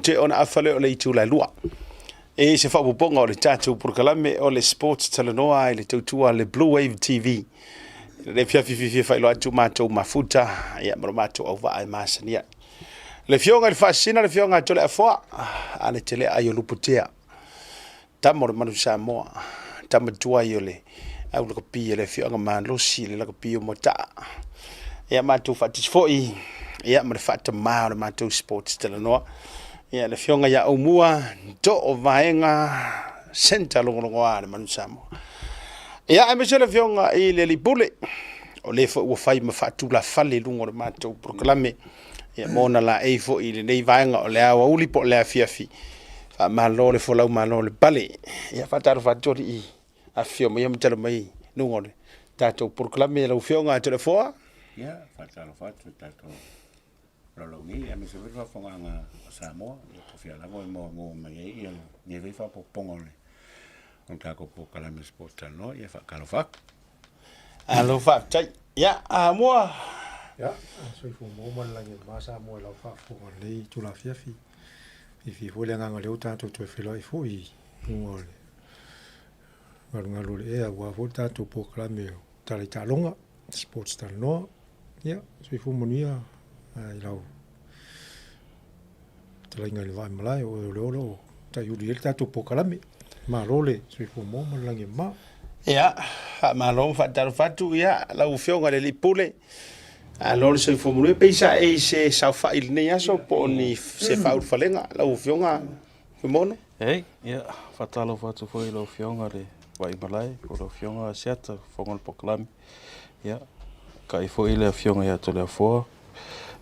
Te ona afale o le itu la lua. E se fa bonga o le tatu proklame o le sports talanoa i le tautua le Blue Wave TV. Le fia fa lo atu matou mafuta ia mato au va ai masania. Le fionga le fascina le fionga tole afo ale tele ayo luputea. Tamo le manu Samoa. Tamo tua yo le au le kopi le fionga malosi le kopi mota. Ia matou fatisfoi ia ma fata ma le matou sports talanoa. Ia le fionga ya umua do o vaenga senta longo ale manu Samoa. Ia e mesele fionga i le lipule o le fo ua fai mafatu la fale lungo le matou proklame ia mona la e fo i le nei vaenga o le awa uli po le afiafi fa malo le folau malo le bale ia fataru fatori i a fio mai mtelo mai lungo le tatou proklame le fionga te le foa ia fataru fatu tatou lolongi ia mesele fa fonga Samoa ko fia la mo mai ia ni ve fa po pongole on tako po kalame sport no ia fa kalofak alo fa tai ya mo ya so fu mo man la ni masa mo la fa fu le tu la fiafi fi fu le nganga le uta to fi lo fu i ngol ngalo le wa fu ta to po kalame tali talonga sports tal no ya so fu mo nia ai lau tala ngai vai malai o lo ta yuri el ta to po kalame ma role so fu mo man la ni ma ya ma lo fa taru fatu ya la ufionga le lipule a lo se fo mo peisa e se sa fa il ne aso po ni se fa falenga la ufionga fo mono ya fatalo fatu foi lo ufionga le vai malai o lo ufionga seta fongol poklam ya kai foi le ufionga ya to le fo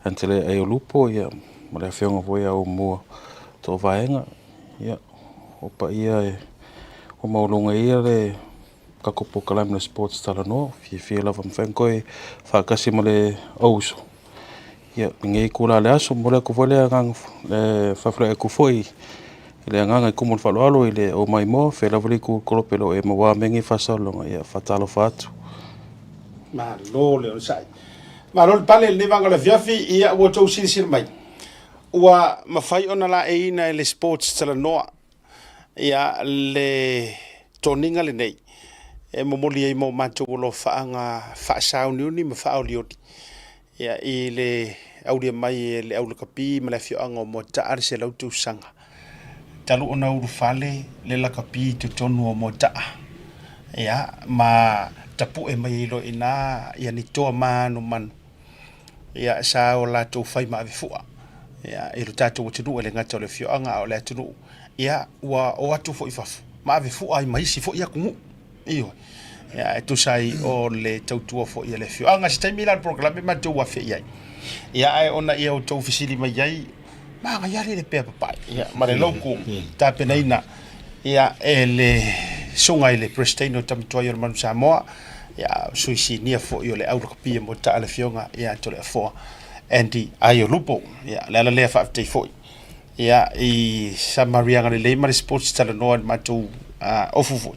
antele e lupo ya ma le ufionga foi au mo to vaenga ya opa ia o maulunga ia le kako pokalam le sports talano fi la vam fenkoi fa kasi mole ouso ya ngai kula le aso mole ko vole ngang le fa fle ko foi le ngang ko mo falo alo ile o mai mo fe la vole ko kolopelo e mo wa mengi fa solo ya fatalo fatu ma lo le sai ma lo pale le vanga le fiafi ia o to sir mai wa ma fai ona la e ina le sports talano ya le toninga le nei e momoli e mo matou lo faanga fa sauni ni ma fa olioti ya ile aulia mai le aula kapi ma le fioanga mo ta se lau tu sanga talu ona uru fale le la kapi tu tonu mo ta ya ma tapu e mai lo ina ya ni to manu man ya sa o la tu fai ma vifua ya ilu tatu tu le ngata le fioanga o le tu ya wa o atu fo ifafu ma vifua ai mai si fo ya kungu iyo ya tu sai o le tautua fo ia le fio anga stai mila program ma tu wa fe ia ya ai ona ia o tu fisili mai ai ma ga ya le pe papa ya ma le loko ta penaina ya ele songa ile prestino tam to your man Samoa ya suisi nia fo yo le au kopi mo ta le fionga ya to le fo anti ayo lupo ya le fa te fo ya i samaria ngale le ma sports tala no ma tu ofufu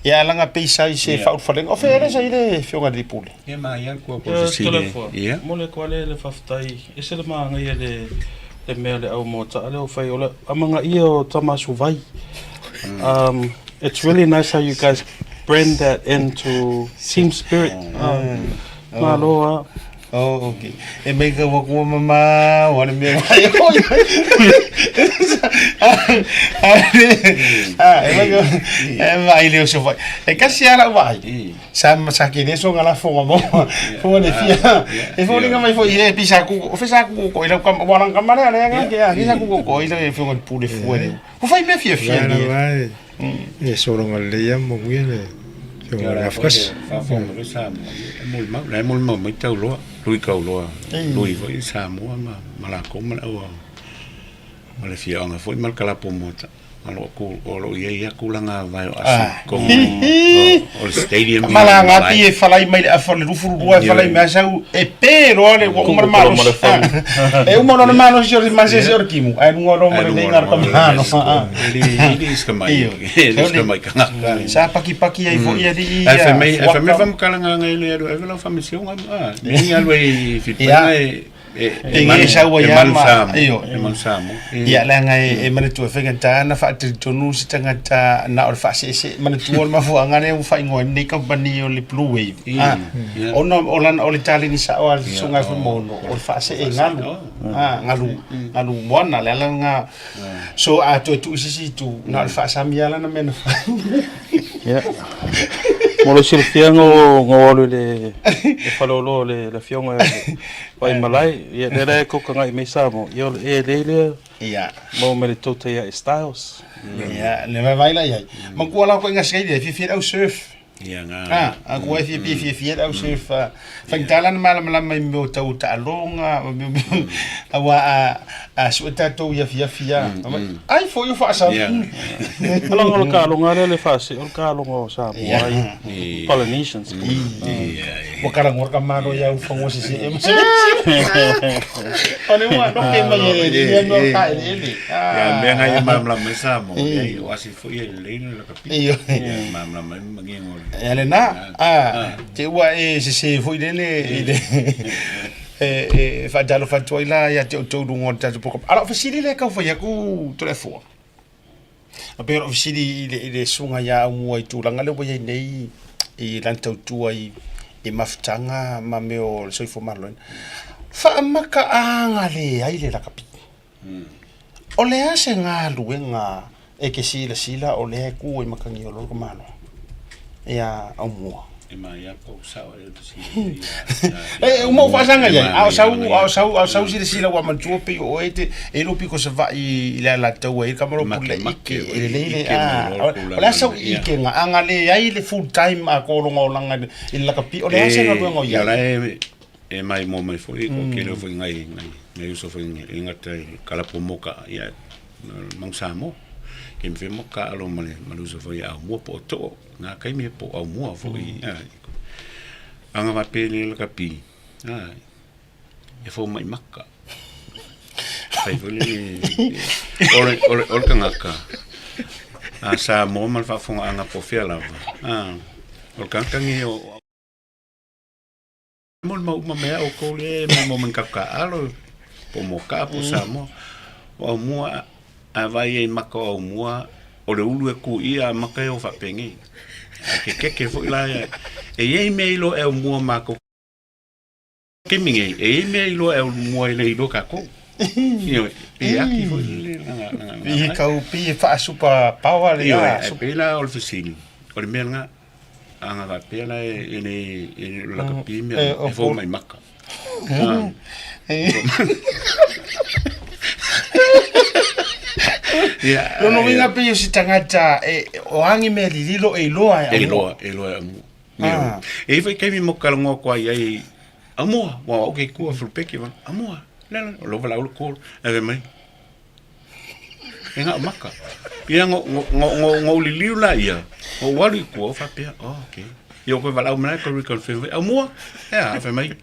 ya langa peisa i se fa fa lengo fere sa ile fionga di pule ia mai al ko po si ia mole kwale le faftai ese le manga ia le mele au mota ale o fai ola amanga ia o tamasu vai it's really nice how you guys blend that into team spirit maloa oh okay e me ka wo mama wana me vai le so vai e kasi ala vai sam saki ne so ngala fo mo fo le fia e fo linga mai fo ile pisa ku o fisa ku ko ile kam wana kamera le nga ya pisa ku ko ile fo ngol pu le fo le fo fai me fia vai e so ngol le ya mo ngile la afkas fa fo mo sa mo mo mai tau lo lui kau loa lui foi Samoa ma la koma o ma le fia nga foi mal kala po mota malo ko o lo ia kulanga vai asi ko o stadium mala ngati e falai mai a fole rufu rua falai mai sau e pero le ko marmalo e un mono mano si ori manse si orkimu ai un oro mo le ngar kamano ili skamai kana sa paki ai fo ia di fa me fam kalanga ngai le ero e la famisión ni alwe fitna Pengi sa wa ya ma iyo man samo ya la ngai e mana tu fenga ta na fa te tonu si tanga ta na or fa se mana tu ma fu ngane u fa ngo ni company o le blue wave ona olan o le tali ni sa o sunga fu mono o fa se ngalu ngalu mona la nga so a tu si tu na fa sa mi ala na men ya molo sil fiango ngolo le falolo le la fionga vai malai ya le ko ka ngai me samo yo le ya mo me to te ya styles ya le vai la ya man ko la ko nga skate fi fi au surf ya nga aku fi au surf fa talan mal mai mo tau ta longa awa a sueta to ya fi ai fo yo fa sa along ka longa le fa se ka longa sa ai Polynesians mo kara ngor ka mano ya fo mo si ole mo no ke mai ni no ka ele ya me nga mam la me sa mo ya wasi fo ya le no la kapi mam la mai mangengo ele na te wa se foi dele fa dalo fa toila ya te to dungo ta po ala fasili le ka fo ya ku to le fo pero fasili le sunga ya mo ai tu langa le bo ye nei e lan tau tu ai e maftanga ma meo so fo marlon fa maka anga le ai le la kapi o le ase nga luenga e ke sila o le ku e makangi o lo ko mano ya au mo ma ya ko sa o le si mo fa sanga ya au sau sila wa mantu pe o ete e lo piko se va i la tau e kamaro pule ike e le la sau ike nga anga le ai le full time a ko lo ngolanga i la kapi o le ase nga luenga ya la e mai mo mai foi ko ke lo foi ngai me uso foi ingata kala pomoka ya mang samo ke me mo ka lo male maluso foi a mo po to na kai me po a mo foi anga va pele le kapi e fo mai maka sai foi ol kangaka sa mo mal fa fo anga po fiala ol kankangi o mo me o ko le mo man kaka alo po mo ka po sa mo o mo a vai e maka o mo o le ulu e ku ia maka o fa pengi ke fo la e me lo e mo mako ke mingi e me lo e mo le lo ka ko io e aki fo i ka upi fa super power ya pe la o fisili o le menga anga va pela e la kapi me e fo mai maka lo no vinga pe si tangata o angi me lilo e loa amu e foi ke mi mokalongo kwa ai amu wa o ke ku fulpeki va amu la lo va la ko e mai nga maka ia ngo liliu la ia o wali ko fa pe okay yo ko va la uma ko reconfirm amu ya fa mai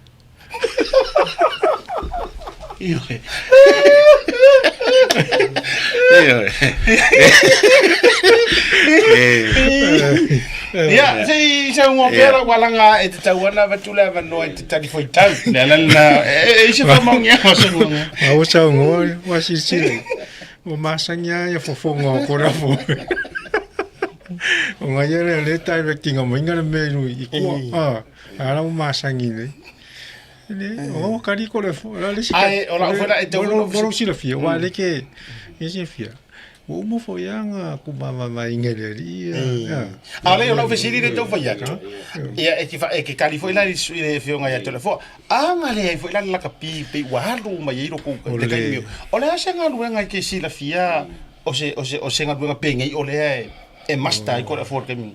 ya sei mo pera walanga e te tawana batula va no e te tali foi tau la e se fa mo ngia so o sa ngo wa si o masanya ya fofongo ko ra fo o nga le directing o minga me nu i ko ara o masangi le o kari ko le fo la le si ai ora fora e te o si le fia wa le ke e se fia o mo fo yanga ku mama ingele ri ale ora fesili de to fa ya e ti fa e ke kali foi la le fionga ya telefo anga le foi la kapi pe walu mai ro ku te kai mi o le ase nga luenga ke si la fia o se nga luenga pe ngai o le e masta ko le for ke mi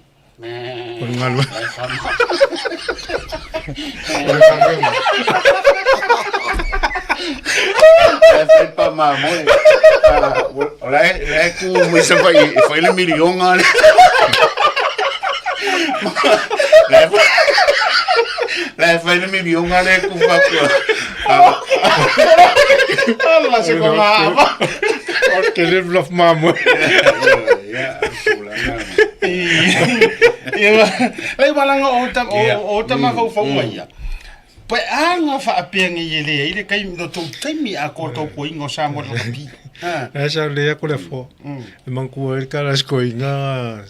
o ngalu é para mamãe lá que o isso foi ele milhão ali lá foi ele milhão ali com papo Allah se ko ma que le bluff mamãe Lai malanga o tama fau fau mai. pa anga fa apenga ile ile kai no to taimi a ko to ko ingo sa mo la pi Esa le ko le fo. Man ku el kala skoinga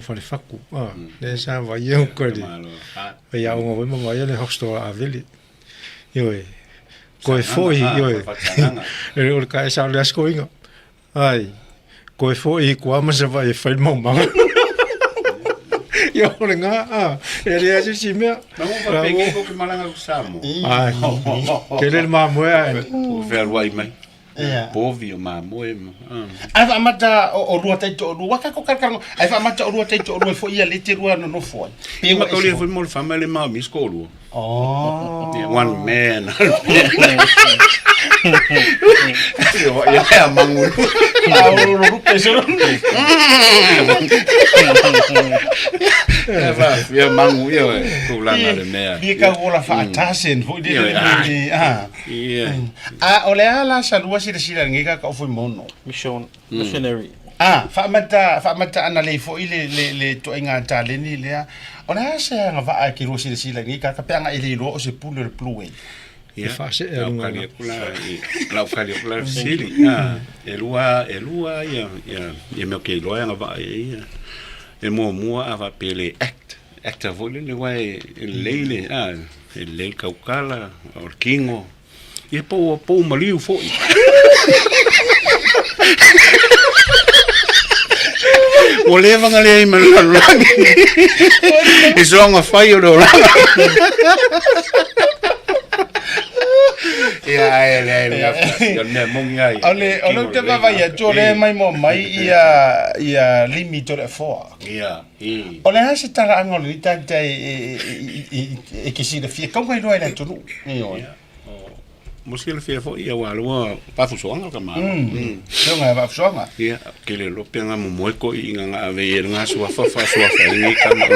fa le faku. Le sa va yo ko di. Ya un mo va le hosto a veli. Yo ko fo yo. El ka esa le skoinga. Ai. Ko fo ko ama se va e fa mo ma. Yo le nga ele asi simia. Vamos pa pengi ko ke malanga usamo. Ai. Que le ma mo O ver wai mai. Povi o mamoe. Ai fa mata o rua tai to rua ka ko karkar. Ai fa mata o rua tai to rua fo ia le te rua no fo. Pe ma ko le fo mo family ma mi skolu. Oh. One man. Ya mangu. Au peso. Ya mangu yo ko la na le mea. Dia ka ola fa atasen fo dia. Yeah. Ole ala sa rua sila ngiga ka fo mono. Missionary. Fa mata ana le fo le to inga tale ni le. Ona se nga va ki ro sila ngiga ka pe nga ile lo o se pulo le pluwe. Ya fase la ukali kula sili elua ya me ke lo ya va e mo ava pele act vole le wai leile el kaukala o kingo e po maliu fo o leva ngale me la e songa fai o la Ole te va ia tole mai mo mai ia limito le fo. Ole ha se tara angol ni tanta e ke si de fie ka mai no era tonu. Mosi le fie fo ia walo pa fu songa ka ma. No nga va songa. Ia ke le lo penga mo mo ko inga nga ave nga so fa ni ka ma.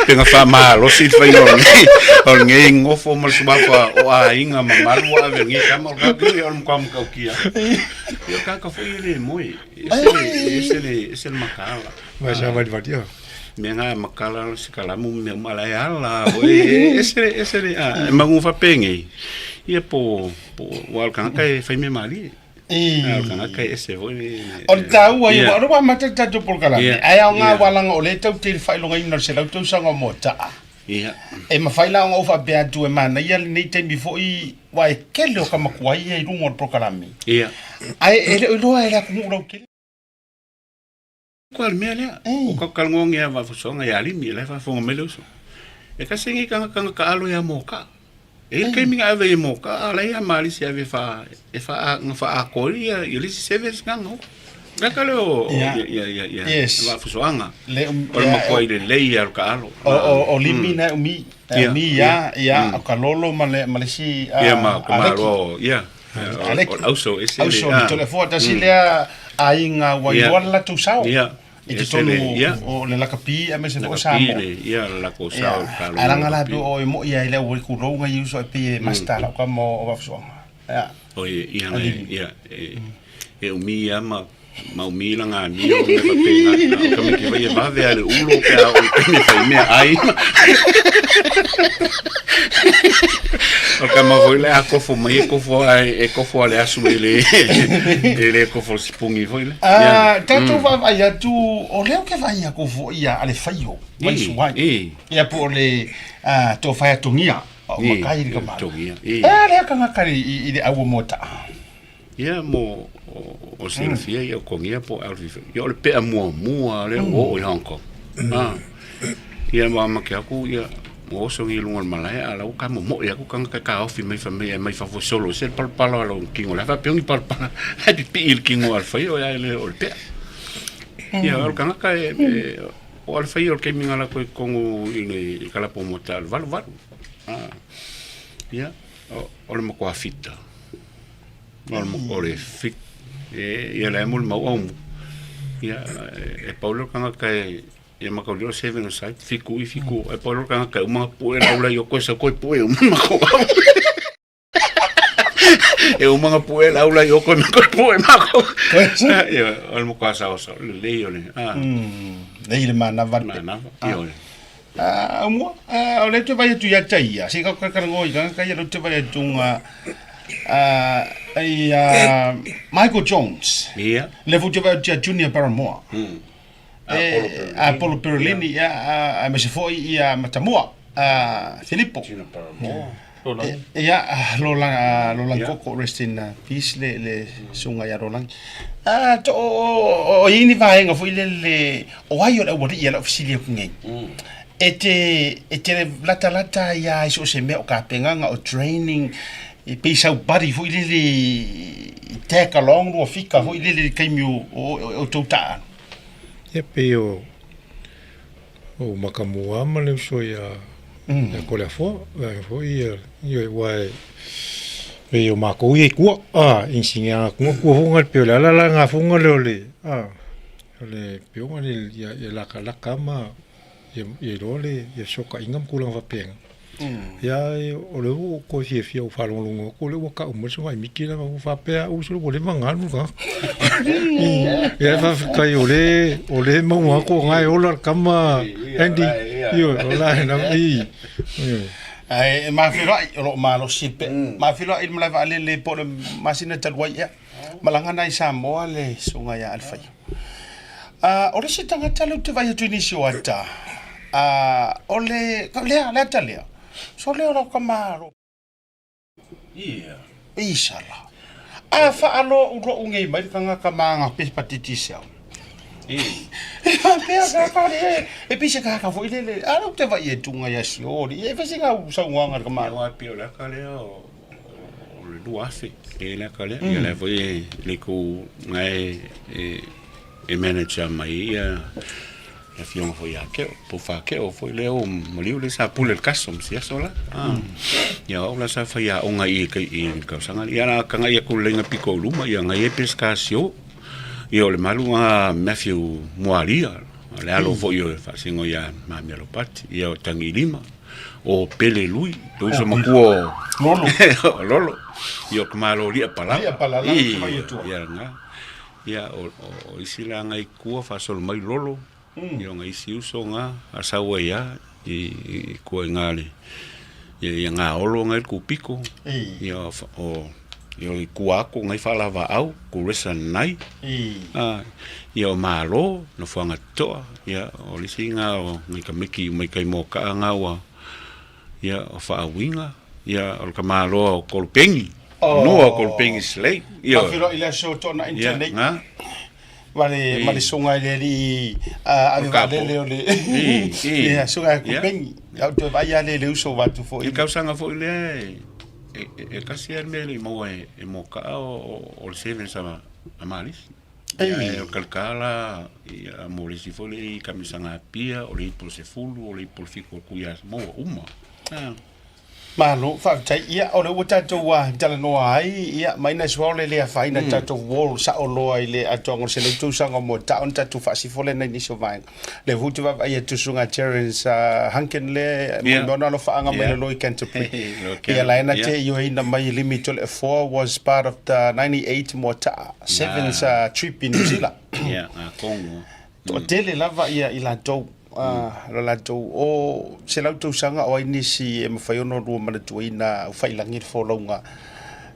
Tenga fa malo si fa no ni nge ngofo mal subafa o a inga malu a ver nge kama ka ki on kam ka kia yo ka fo ile moi ese le makala Mas já vai devagar. menga makala sikala mu me malayala ese mangu fa pengi ia po wal kan kai fa me mali kan kai ese voi on tau ai wa ro mata ta por kala ai nga walang ole tau te fa lo ngai no se lo tau sanga mota e ma fa la ngo fa be atu e mana ia ni te mi fo i wa e kelo kama kuai e rungo por kala mi ai ele lo era como ro ke Qual mele o kakalngong ya va songa ya limi le fa fonga meluso e ka singi ka alo ya moka e ke minga ave moka ala ya mali se ave fa a koria e lisi service ngango nakalo ya va songa le ma ko ile le ya ka alo o limi na mi ya ka lolo male si ya ma ko ya also ese telefone silia ainga wa wala tu sao e te tonu o le lakapi a me se fo sa mo ia la cosa ala ngala do o mo ia ile o ku ronga yuso e pe mastala ka mo o va so o ia e o mi ama ma o mi langa mi o me fa pena ka me que vai va ver o ulo que o me fai me ai o ka ma voi le a kofo mai kofo ai e kofo ale asu ele kofo spungi voi le tanto va ia tu o le que vai a kofo ia ale faio mai suai ia por le to fai tungia o makai ka ma le ka ngakari i le awu mota ia mo o silfia ia kongia po alfi yo le pe mo le o hanko ia ma ke aku ia o so ngi lungal malai ala u ka mo ia ku kan ka ofi mai mai fa solo se par palo lo kingo la fa pe ni par ha di pi il kingo alfa yo ia le o pe ia o kan ka o alfa yo ke mi ngala ko kongu ile kala po motal val ia o le mo ko afita no mo le fit ia la mul mau ia e paulo kan ka ia makalio seven side fiku e paulo kan ka uma pu la ula yo ko sa ko pu e uma ko e uma pu la ula yo ko pu e ma ko ia al mo ka sa o le yo le le ile mana va yo mo o le te vai tu ya tai se ka ka ngoi ka ya te vai tu Michael Jones le fu te vai Junior Barrymore Apollo Perlini ya me se foi ia Matamoa Filippo Roland Coco rest in peace le sunga ya Roland to o ini vai nga foi le o ai o le ia la ofisilia kungai ete lata ya iso se me o ka penganga o training e pisa body foi le take along o fika foi le kaimio o tota pe o makamua ma le so ya ko le fo foi wai pe o mako i ku insinga ku funga pe la nga funga le le pe o ya la kama ye role ye soka ingam kulang va peng ya o le ko si fia o falong longo ko le ka o mo so ai mikila o fa pe o so le mangal mu ka ya fa ka yo le mo ko ngai o la kama endi yo la na i ma filo lo malo sipe ma filo il mala vale le po masina talwai ya malanga nai Samoa le sunga ya alfa o le sitanga talo te vai tu inisio ata ole le talia so le ro kamaro isala fa alo ro ungai mai kanga kamanga pe patitisia e pisa ka foi le alo te vai tunga ya siori e fese ka usa nganga kamaro wa pe la ka le o le duafe e la ka le le foi le ko ngai e manager mai la fiona foi aquel po fa que o foi leo moliu le sa pule el caso si eso la ya o la sa fa ya onga i ka sanga ya na ka ngai ko lenga pico luma ya ngai pescasio e o le malu a Matthew Moaria le alo foi o fa singo ya ma me lo pat ya o tangi lima o pele lui to so makuo lolo yo kmalo lia pala ya nga ya o isila ngai kua fa sol mai lolo yo ngai si uso nga asawa ya i ko ngale ya nga olo ngai ku piko yo yo i kua ko ngai fa lava au ku resa nai yo malo no fanga to ya o lisinga o ngai ka miki mai kai mo ka nga wa ya fa winga ya o ka malo ko pengi no ko pengi slay yo filo ila show to na internet Vale songa le le ya songa ku pengi ya to vaya le uso va tu fo il causanga fo le e casi el me mo ka o seven sama amalis o calcala ya mo le si fo le camisanga pia o le por se fulu o le por fico cuyas mo uma Malo fa tai ia o le tato wa tala no ai ia mai na swole le fa ina tato wall sa o lo ai le atongo se le tu sanga mo ta on tato fa si fole na ni so vai le vutu va ia tu sunga Terence Hanken le mo no fa anga mai lo kan to play ia la na te yo ina mai limit le 4 was part of the 98 mota 7's trip in New Zealand Congo to tele lava ia ila to la to o se la to sanga o ini si e mafai ono ru mana tu ina fai langi fo longa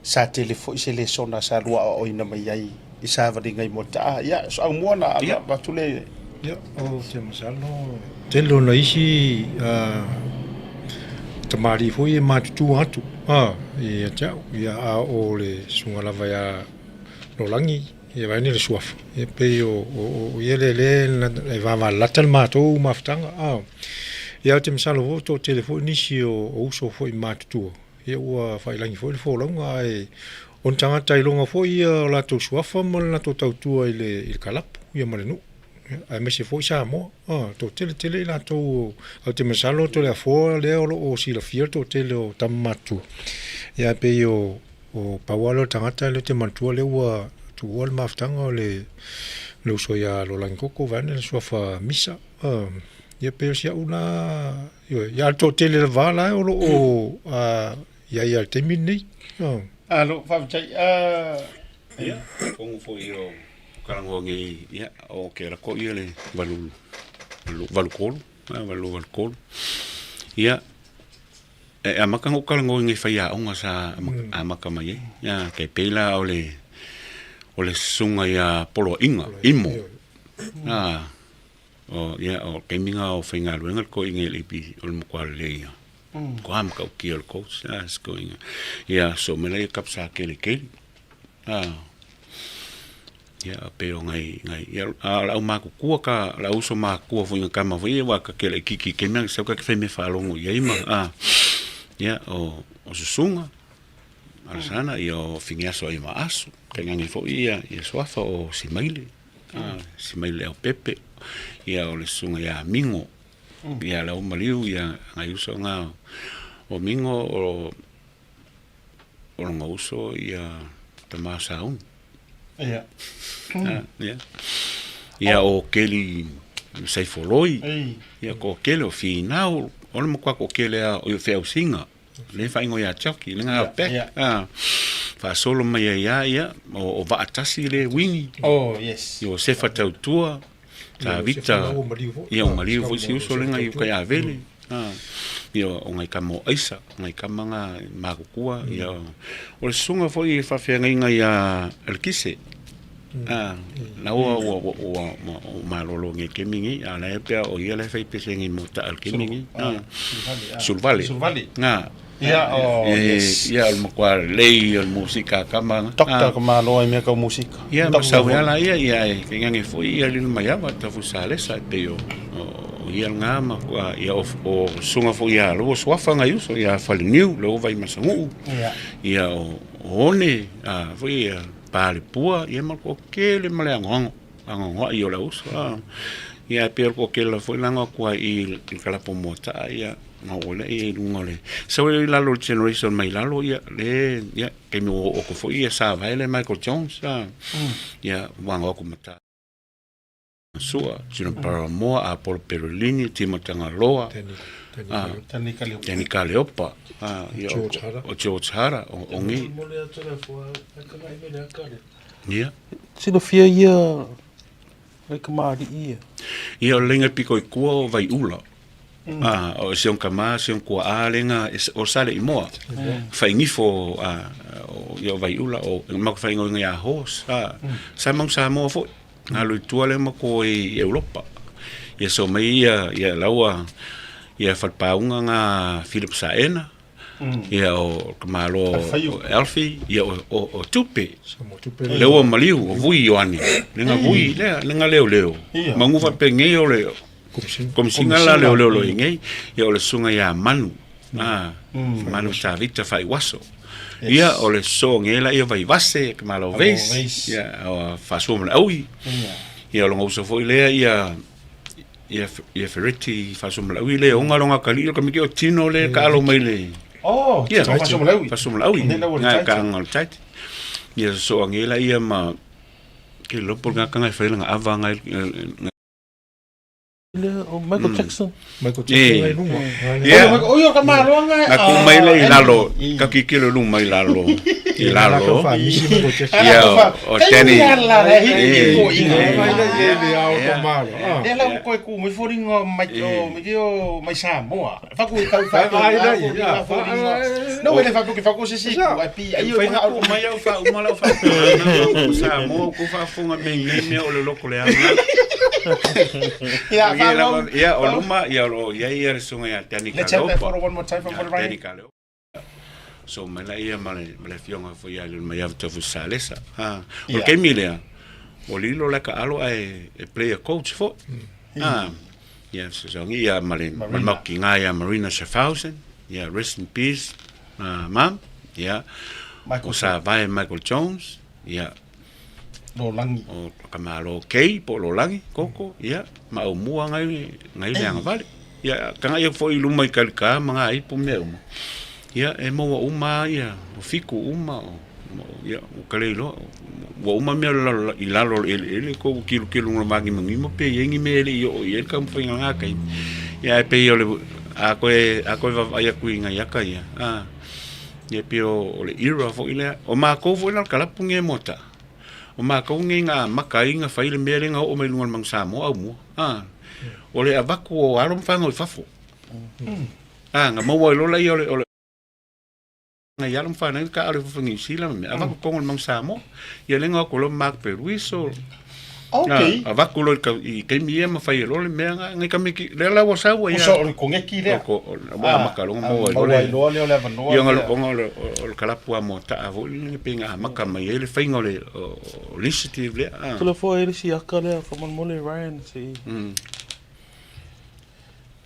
sa telefo se le sona sa ru o ina mai ai isa va dinga mota ya so mo na ba tu le ya o te masalo te lo na isi tamari fo e matu atu e ja ya o le sunga lava ya lo langi e vai ni le suafa e pe o yele le e va la talma to maftanga ia te masalo vo to telefoni si o uso foi matu e o fai langi foi fo longa e on tanga tai longa foi la to suafa mo la to tautua ile kalapu ia malenu ai me se foi sa mo to tele la to o te masalo to le fo le o si la fier to tele o tamatu ia pe o pawalo tangata le te mantua le wa tu wal maftanga le uso ya lo langkoko van le sofa misa ya pe sia una yo ya to tele vala o ya termine alo fa tai ya como foi o karangongi ya o que era ko ile valu kolo valu alcohol ia e amaka ngokal ngoi ngai faia onga sa amaka mai ia ke pela ole sunga ia polo inga imo o ia o keminga o finga luenga ko inga lipi ol mokwal le ia ko am ka ki ol coach as ko inga ia so mele kapsa kele ia pero ngai ia la ma ku ka la uso ma ku funga kama foi wa ka kele kiki keminga sa ka fe me falongo ia ima ia o susunga alasana ia o finga so ima aso kengangi fo ia swafa o simaile simaile o pepe ia o le sunga ia mingo ia la umaliu ia ngai uso nga o mingo o nga uso ia tamasa un ia o keli sai foloi ia ko kele o finau o le mo kwa ko kele o feu singa le fa ingo ia chaki le nga pe fa solo mai ia o va atasi le wingi yo se fa tautua ta vita ia o maliu foi si uso le nga i ka vele yo o ngai kamo aisa ngai kamanga makukua ia o le sunga foi fa fenga ia el kise na o malolo nge kemingi ala e pe o ia le fai pese ngi mota al kemingi sulvali ia ia al makwa lei al musika kama Dokter kemalo ai me ka musika ia sa wala ia ke ngi foi ia lil mayava ta fusale sa pe o ia ngama kwa ia o sunga foi ia lo swafa ngai uso ia faliniu lo vai masangu ia o one foi pale pua ia mal ko kele male angongo ia la uso ia per ko kele foi langa kwa i kala pomota ia no ole e ngole so la lo generation mai la lo ia le ia ke no o ko foi ia sa vai le Michael Jones ia wanga ko mata sua sino para mo a por perolini timotanga loa tani kaleopa ia o George Hara o ngi ia sino fia ia ai kamari ia lenga piko i kua o vai ula o sion kama sion kua alenga o sale i moa fai ngifo ia vai ula o mako fai ngonga ia hos sa mang sa moa fo ngalo tua le mako i Europa ia so mai ia laua ia falpaunga nga Philip Saena ia o kamalo Elfi ia o tupe leo maliu o vui yoani lenga vui lenga leo mangu fa penge o le kom singa la leo ingei ia o le sunga ia manu manu sa vita fai waso ia o le so ngela ia vai vase kamalo veis ia o faso mala ui ia lo ngauso foi le ia ferretti faso mala ui le onga longa kali ka mi o tino le ka lo mai le ia faso mala ui nga ka ngal tait ia so ngela ia ma ke lo por nga ka fai nga avanga Michael Jackson ai numa o yo kamalo nga na ku mai le lalo ka kikilo lu mai lalo i lalo ia o teni ko inga ele ao kamalo ela ko ku mo foringo mai o mai Samoa fa ku ka fa no ele fa ku fa ku se ku api ai o nga o mai o fa uma la fa Samoa ku fa funga bem me o le loko le ia o luma ia o ia sunga ia tani ka lo so mala ia male fionga fo ia le mai avto fu salesa o ke milea o lilo la ka alo e player coach fo ia so ia male makinga ia Marina Schaffhausen ia rest in peace mam ia o sa vai Michael Jones ia lo langi o kamalo kei po lo langi koko ia ma o mua ngai le anga vale ia kanga ia foi luma i kalka manga ai po meu ia e mo uma ia o fiku uma ia o kalelo o uma me i lalo ele ko kilo no magi mo pe yengi me ele yo ia kam foi nga kai ia pe yo le a ko va ia kuinga ia kai ia pe o le ira fo ile o ma ko fo na kala punge mota o ma ko nginga makainga faile merenga o mai lunga mang samo au mo o le avaku o arom fanga o fafo nga mo lo la yo nga yalam fana ka ale fangi sila me avaku kongol mang samo ya lenga ko lo mak peruiso okay avaku lo ka I ke mie ma fai lo le me nga ka me ki le la wa sa wa ya so ko ngeki le ko ma makalo mo lo le va no yo ngol o kala pu mo ta avo ni pinga maka mai ele fai ngole initiative le Tula fo ele si akale fa mon mole Ryan si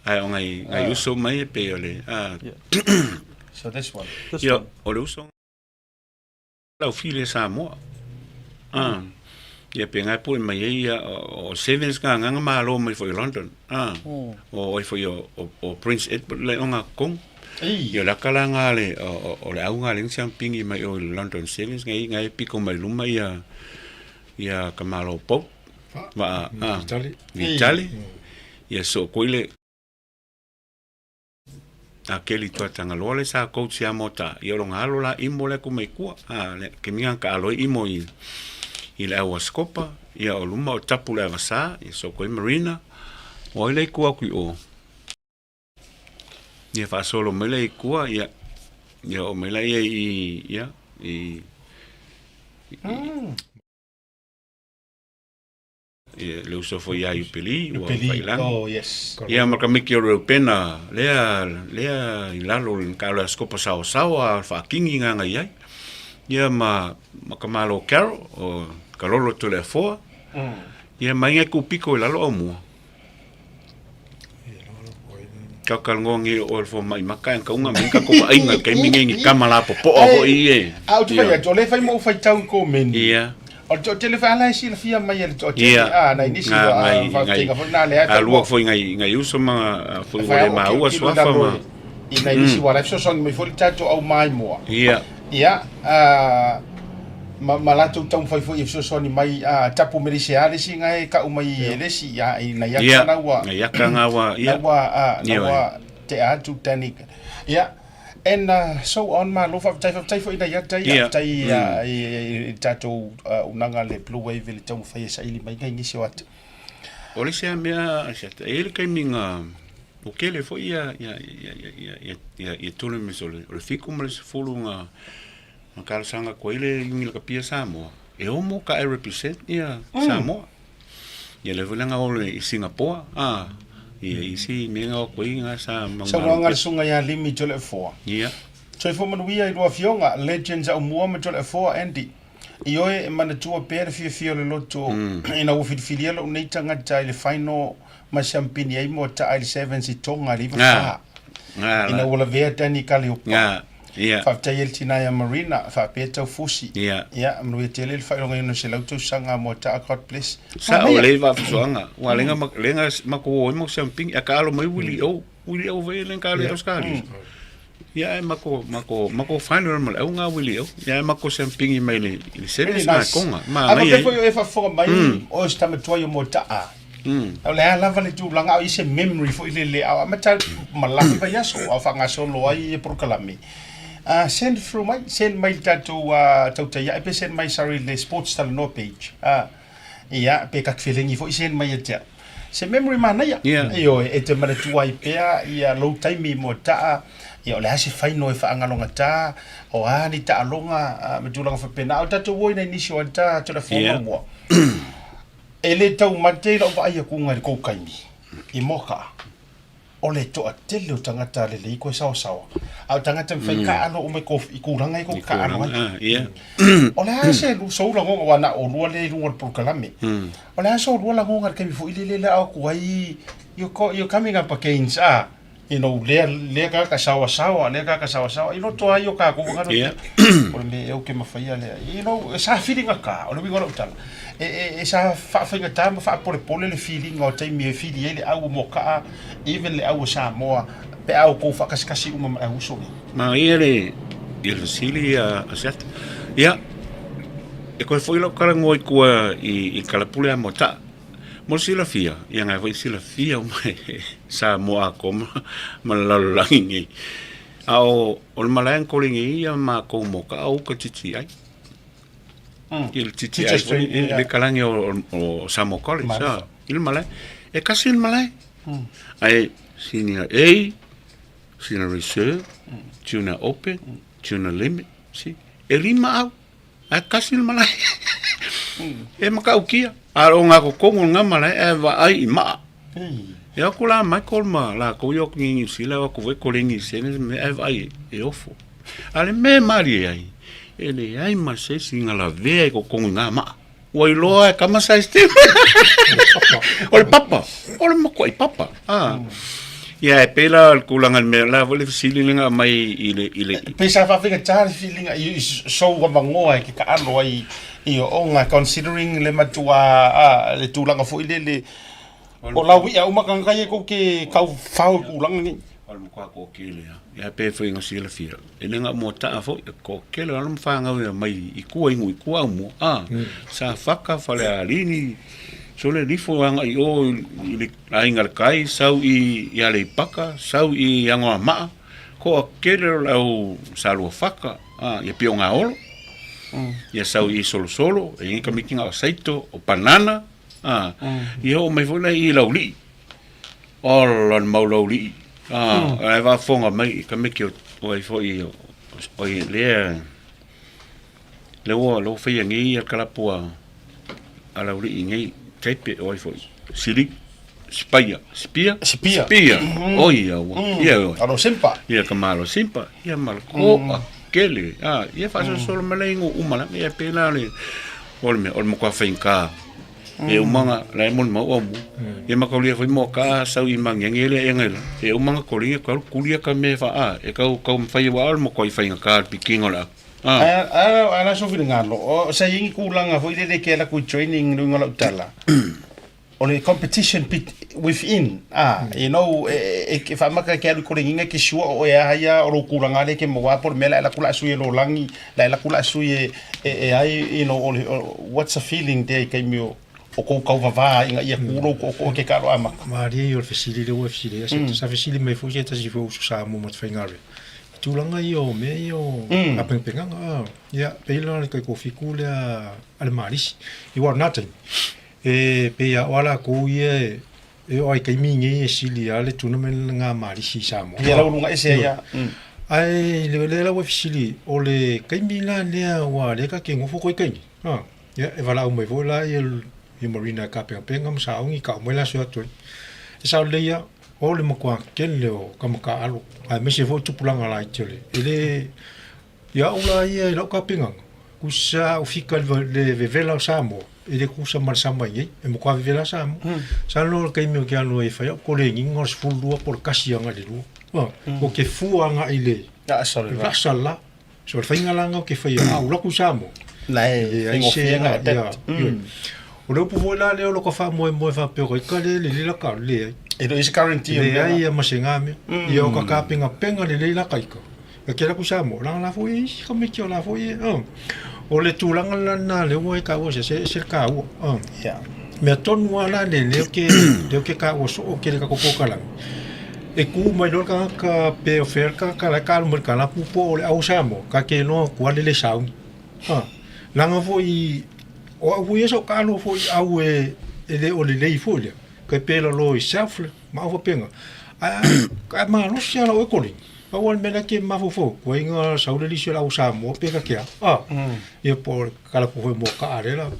ai ngai uso mai pe ole so this one yo o le uso la file sa mo ia pe ngai pu mai ia o sevens nga malo mai foi London o foi o Prince Edward le onga kong ia la kala nga le o le au nga le champing mai o London sevens ngai piko mai luma ia kamalo pop va Vitali ia so koile akeli to tanga lole sa coach ya mota ia longa alo la imole ku mai ku le kemia ka alo imo I le awa skopa ia o luma o tapu le avasa ia so koe marina o ile kua kui o ia fa solo mele kua ia o mele ia le uso fo ia Upeli o Failang oh yes ia maka miki o pena lea I lalo ka le skopa sao fa kingi nga ia ia maka malo Carol o kalolo to le fo ia mai ku piko la lo mo ka kalngongi o fo mai maka ka unga minka ko ainga kai mingi kamala po o ie au tu vai jo le fai mo fai tau ko men ia o to telefona si la fia mai el to na ini si fa tinga fo na le a luo fo ngai uso ma fo le ma ua swafa ma ina ini si wala so son me fo tato au mai mo ia malatu tau fai fo so son mai tapu merisiale si ngai ka umai ele si ya ina ya kana wa ya kana wa ia wa te atu tanik ia and so on ma lo fa tai fo ina ya tai tato unanga le blue wave le tau fai sa ili mai ngai ni si wat ole se mea seta ele kai minga o kele fo ia tole me sole o fiku mo se fulunga makala sanga ko ile yungi ka pia samo e o mo ka represent ia samo ia le volanga o le Singapore ia isi menga ko inga sa manga sunga ya limi tole fo ia so fo man wi ai ro fionga legends au mo me tole fo Andy ioe mana tua pere fia le loto ina o filialo nei tanga tai le final ma champagne ai mo ta ai sevens I tonga riva ina ola vea tani kaliopa fa tail tina ya marina fa peta fusi ya mno tele le fa longa no se lauto sanga mo ta across place sa o le va fuanga wa lenga mako mo champagne akalo mai wili o ve len kale oskali ya mako final mal au nga wili ya mako champagne mai le series na konga ma mai e fa fo mai o sta me toyo mo ta au le ala vale tu langa I se memory fo ile au mata malafi va yaso au fa nga solo ai por kalami send through my send my tato tauta ya pe send my sorry le sports tal no page ya pe ka feeling fo send my ya se memory mana ya yo e te mara tu ai pe ya low time mo ta ya le hasi fai no fa ngalonga ta o ani ta alonga me tu langa fa pena o tato wo ina ni so ta to la forma mo ele tau mate la va ia ku ngai ko kaimi I moka ole to atele o tangata le ko sao au tangata fai ka ano o me ko I kuranga I ko ka ano ole ase lu so la ngo wana o lu le lu por kalame ole ase o lu la ngo ngar kemi fo ile le au ko ai you coming up against le ka sao you know to ayo ka ko ngaro ole me eu ke mafai ale sa feeling ka ole mi ngoro tala sa fa ngata ma fa por le feeling o tai mi feeling ele au mo ka even le au sa mo pe au ko fa kasi uma au so ma ele sili aset ya e ko foi lo kala ngoi ko I kala pule mo ta mo sila fia ia ngai foi sila fia mai sa mo a ko ma la langi au o malayan ko lingi ia ma ko mo ka au ka titi ai il titi ai foi le kalangi o Samo College il malai e kasi il malai ai senior A senior reserve junior open junior limit si e lima au a kasi il malai e makaukia a o nga ko kongo nga malai e va ai ma e ako la Michael ma la ko yo ngi sila ko ve ko ringi sene me e vai e ofo ale me mari ai ele ai ma se singa la ve ko kongo nga ma oi loa kama sa este ol papa ol mo ko papa ya pela kulangan me la vole silinga mai ile pesa fa fica charge feeling so wa mangoa ki ka alo ai io onga considering le matua le tulanga fo ile o la wi au makanga ye ko ke kau fau kulanga ni ol mo ko kile ya pe foi nga sila fia elenga mo ta fo ko kile ol mo fa nga mai i ku ingu i ku mo sa faka fale alini sole lifo anga i o ile ainga kai sau i ale paka sau i anga ma ko kele au salu faka ia pionga olo ia sau i solo e ka mikinga saito o banana ia o mai vola i lauli all mau lauli ai va fonga mai ka miki o ai foi o le lo fai ngi ia kala pua a lauli ngi Kaipe oi foi. Sili spia. Oi ia. Alo simpa. Ia kamalo simpa. Ia malko kele. Ia faso solo malengo umala ia pela le. Olme ko fainka. E umanga la mon mo omu. Ia makolia foi mo ka sau i mangengele engela. E umanga kolia ko kulia ka me fa e ka fai wa mo ko fainga ka pikingola. Ana so ngalo o sa yingi kulanga foi le ke la ku training no ngala utala on a competition within you know if amaka ke lu kulinga ki shua o ya o kulanga le ke mo wa por mela la kula suye lo langi la kula suye ai you know what's a feeling there ke mio o ko va inga ia kulo ko ke karo ama Maria yo facility o facility sa facility me foi ta si fo sa mo mat fingare tulanga yo me yo apenganga ya pela ke ko fikula al maris you are nothing pe ya wala ko ye e o ai ke mingi sili ale tournament nga maris sa mo ya la lunga ese ya ai le la wo fili o le ke mila le wa le ka ke ngofo ko ke ya e vala o me vola el marina ka penga sa ngi ka mo la so to sa le ya o le makwa kele o kamaka alo ai me se vo tupulanga la itele ele ya ola ia lo ka pinga kusa o fika le vela samo ele kusa mar sama ye e mo ka vela samo sa lo ka me ke alo e fa ko le ngos fulua por kasianga le lu o ke fuanga ile ya sala so fainga langa ke fa ya o lo kusamo la e ngofianga o lo puvola le lo ka fa mo fa pe ko ka le la ka le Ito is guarantee le ai masingame ia o ka kapinga penga le la kaika ka kera ku samo la foi ka me ki la foi o le tulanga na le o ka o se ka o ya me ton wala le ke ka o so ke ka ko kala e ku mai do ka pe ofer ka la ka mo ka la pupo le au samo ka ke no ku le sau langa foi o foi so ka no foi au e le o le foi ke pelo lo i safle ma o penga ka ma no sia lo ko ni pa wal mena ke ma fo ko inga saule li sia la usa mo pega ke e por kala po mo ka arela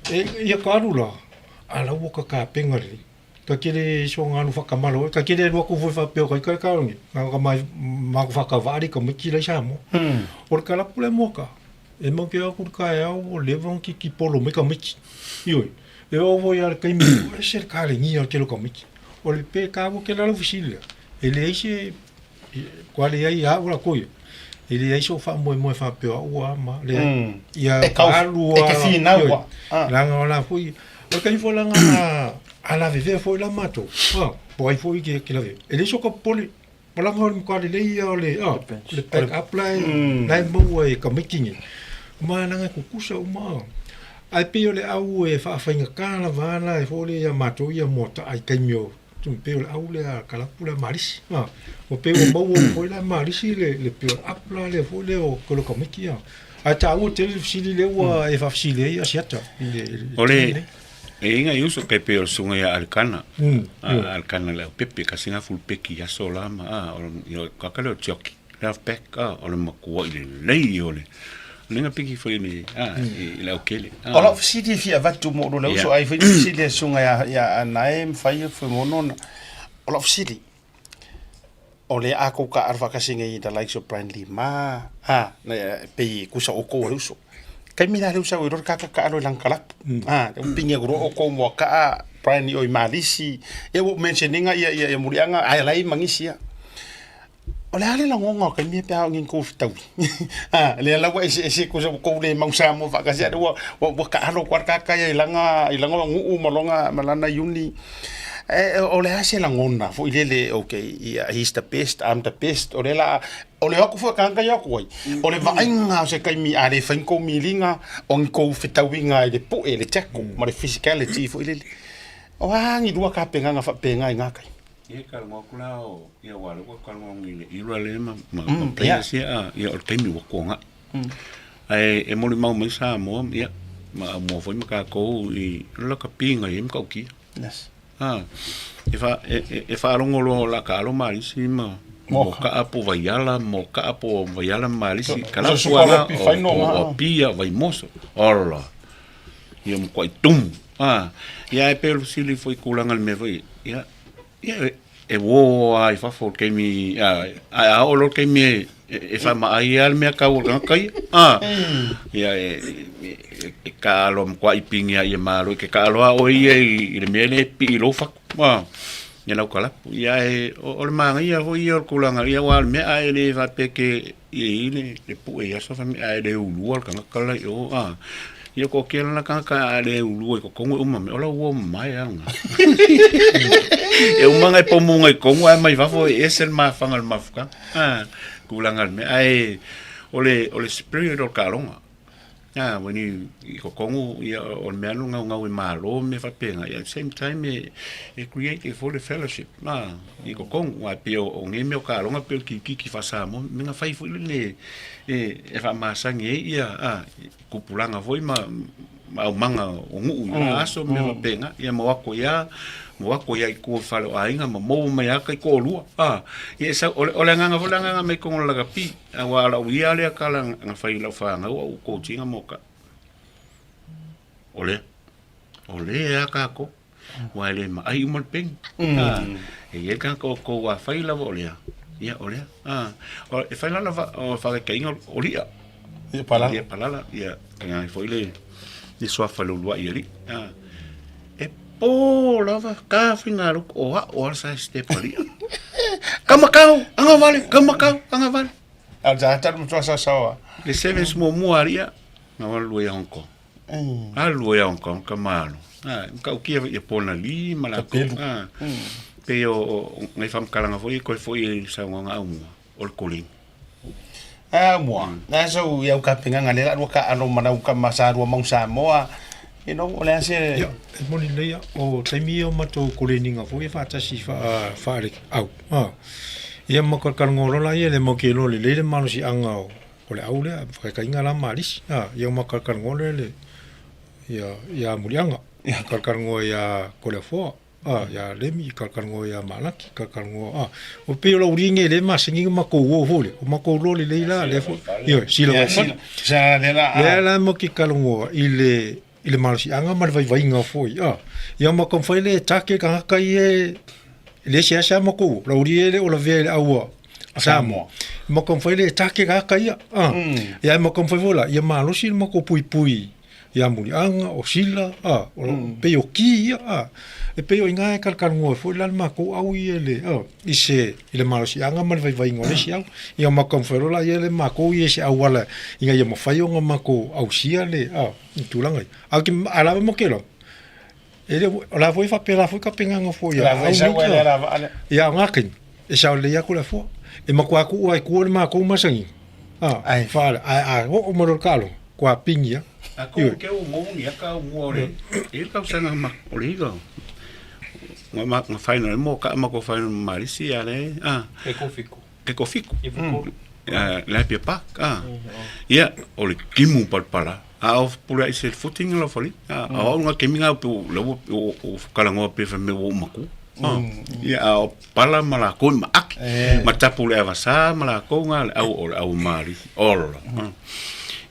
e ka rula ala wo ka penga ri ka kile so nganu fa ka malo ka kile lo ko fa pe ko ka ngi ka ma fa ka vari ko mi kile sa mo por kala pule mo ka e mo ke ko ka ya o levon ki polo me ka mi yo e o voi al kai mi e ser kale ni al kelo komiki o le pe ka bo ke la oficina ele ise quale ai a ora ko ele ai so fa mo fa pe o ma le ia ka lu e ke fina wa la nga foi o kai fo la nga ala vive foi la mato poi foi ke la ve ele so ko poli pola nga ko le ia le le apply na mo e komiki ni ma nga ku kusa o ma ai pe ole au e fa fainga kala vana e fole ya mato ya mota ai kaimio tu pe ole au le kala pula maris o pe o mau foi la maris le pe apla le fole o kolo komiki ata o te fsili le wa e fa fsili a siata ole e inga uso kai pe o sunga ya alcana alcana le pepe ka singa full peki ya sola ma yo kakalo choki half back o le makua ile lei ole ninga piki foi ni ile okele ola fsili fi avatu mo lo uso ai fsili sunga ya nae fai foi monona ola fsili ole ako ka arfa ka singa i da like so brandly ma pe kusa o ko uso kai mina le usa o ka alo lang kalap pinga gro o ko mo ka brandly o malisi e wo mentioninga ia murianga ai lai mangisia ole ale la ngonga kai mi pe ngin ko fitawi le la wa ese ko ko le mausa mo fa ka sia wo ka alo kwar ka ia ilanga ngu malonga malana yuni ole ase la ngona fo ile okay he's the best I'm the best ole aku fo kanga ya ko ole va inga se kai mi ale fa ko mi linga on ko fitawinga ile pu ele teko ma physicality fo ile o hangi dua ka penga nga fa penga nga kai e ka mo kula o ia wala ko ka mo ngi i lo le ma pe sia ia o temi wo ko nga ai e mo li mau mai sa mo ia ma mo fo mi ka ko i lo ka pinga i mo ki yes e fa longo la ka lo malisi ma mo ka apo vaiala malisi kala suala o pia vai moso ora ia mo kwai tum ia e pelo sili foi kulanga me foi ia e wo ai fa fo ke mi a o lo ke mi e fa ma ai al me ka o kai ia e ka lo mo kwai pinga ia malo ke ka lo o ia i le mele pi lo fa ia lau kala ia e o le manga ia ho ia o kulanga ia wa me ai le va pe ke i le pu ia so fa me ai le ulu al kala o ia ko ke la ka le ulu ko kongo uma me ola wo mai anga e uma ngai pomunga i kongo ai mai va fo esel ma fangal mafuka kulanga me ai ole spirit o kalonga when you kongo ia o me anu nga malo me fa penga at the same time e create a full fellowship i ko kongo wa pio o ngeme o kalonga pe ki fa sa mo me nga fai fu le e fa masangi ia kupulanga foi ma manga o ngu aso me fa penga ia mo wako ia ko falo ainga mo mai aka ko lua ia sa ole nga me ko la pi wa la uia le kala nga fai la fa nga o ko tinga moka ole aka ko wa le ma ai mo peng e ka ko wa fai la ole ia ole e fai la fa ka inga olia ia pala ia nga foi le ni so fa lo lua ia li lava ka fingaru o sa step ali kamakau anga vale al ja tar mo sa le seven mo aria na lu ya Hong Kong alu ya Hong Kong kamalo ka o kia e pona li mala pe o ngai fam kalanga foi ko foi sa nga o kolin mo na so ya ka pinga ngale la ka ano mana ka masa ru mau sa moa ole ase moni leia o taimi o mato koleninga foi fa tasi fa au ia makar ngolo la ia le mokelo le manu si anga o le au le fa ka inga la malis ia makar ngolo le ia murianga makar ngo ia kole fo ia lemi kar ngo ia malaki kar ngo o pe lo uringe le masingi mako wo hole o mako lo le leila le fo ia sila sa le moki kalongo ile malsi anga mal vai nga foi ia ma kon foi le take ka kai le sia mo ko la uriele o la vele awa samo ma kon foi le take ka kai ia ma kon foi vola ia ma lo sil mo ko pui ia muri anga o sila o pe o ki e pe o inga kal ngo foi la ma ko au ile ise ile malsi anga mal vai nga le sia ia ma kon foi la ile ma ko ise awala inga ia mo fai nga ma ko au sia le tulanga aki ala mo kelo ele la foi fa pela foi ka penga ngo foi ya ngakin e sa le ya ko la fo e ma ko aku ai ko ma ko ma sangi fa o mo kalo ko pingia ako ke o mo ni ka mo le e ka sana ma oligo ma final mo ka ma ko final Malaysia le Ecofiko e la pia pak ia o le kimu palpala a o pula ise footing la fali a o nga keminga pu lo o kalango pe fa me o maku ia o pala mala ko ma ak ma tapu le avasa mala ko nga au mari ol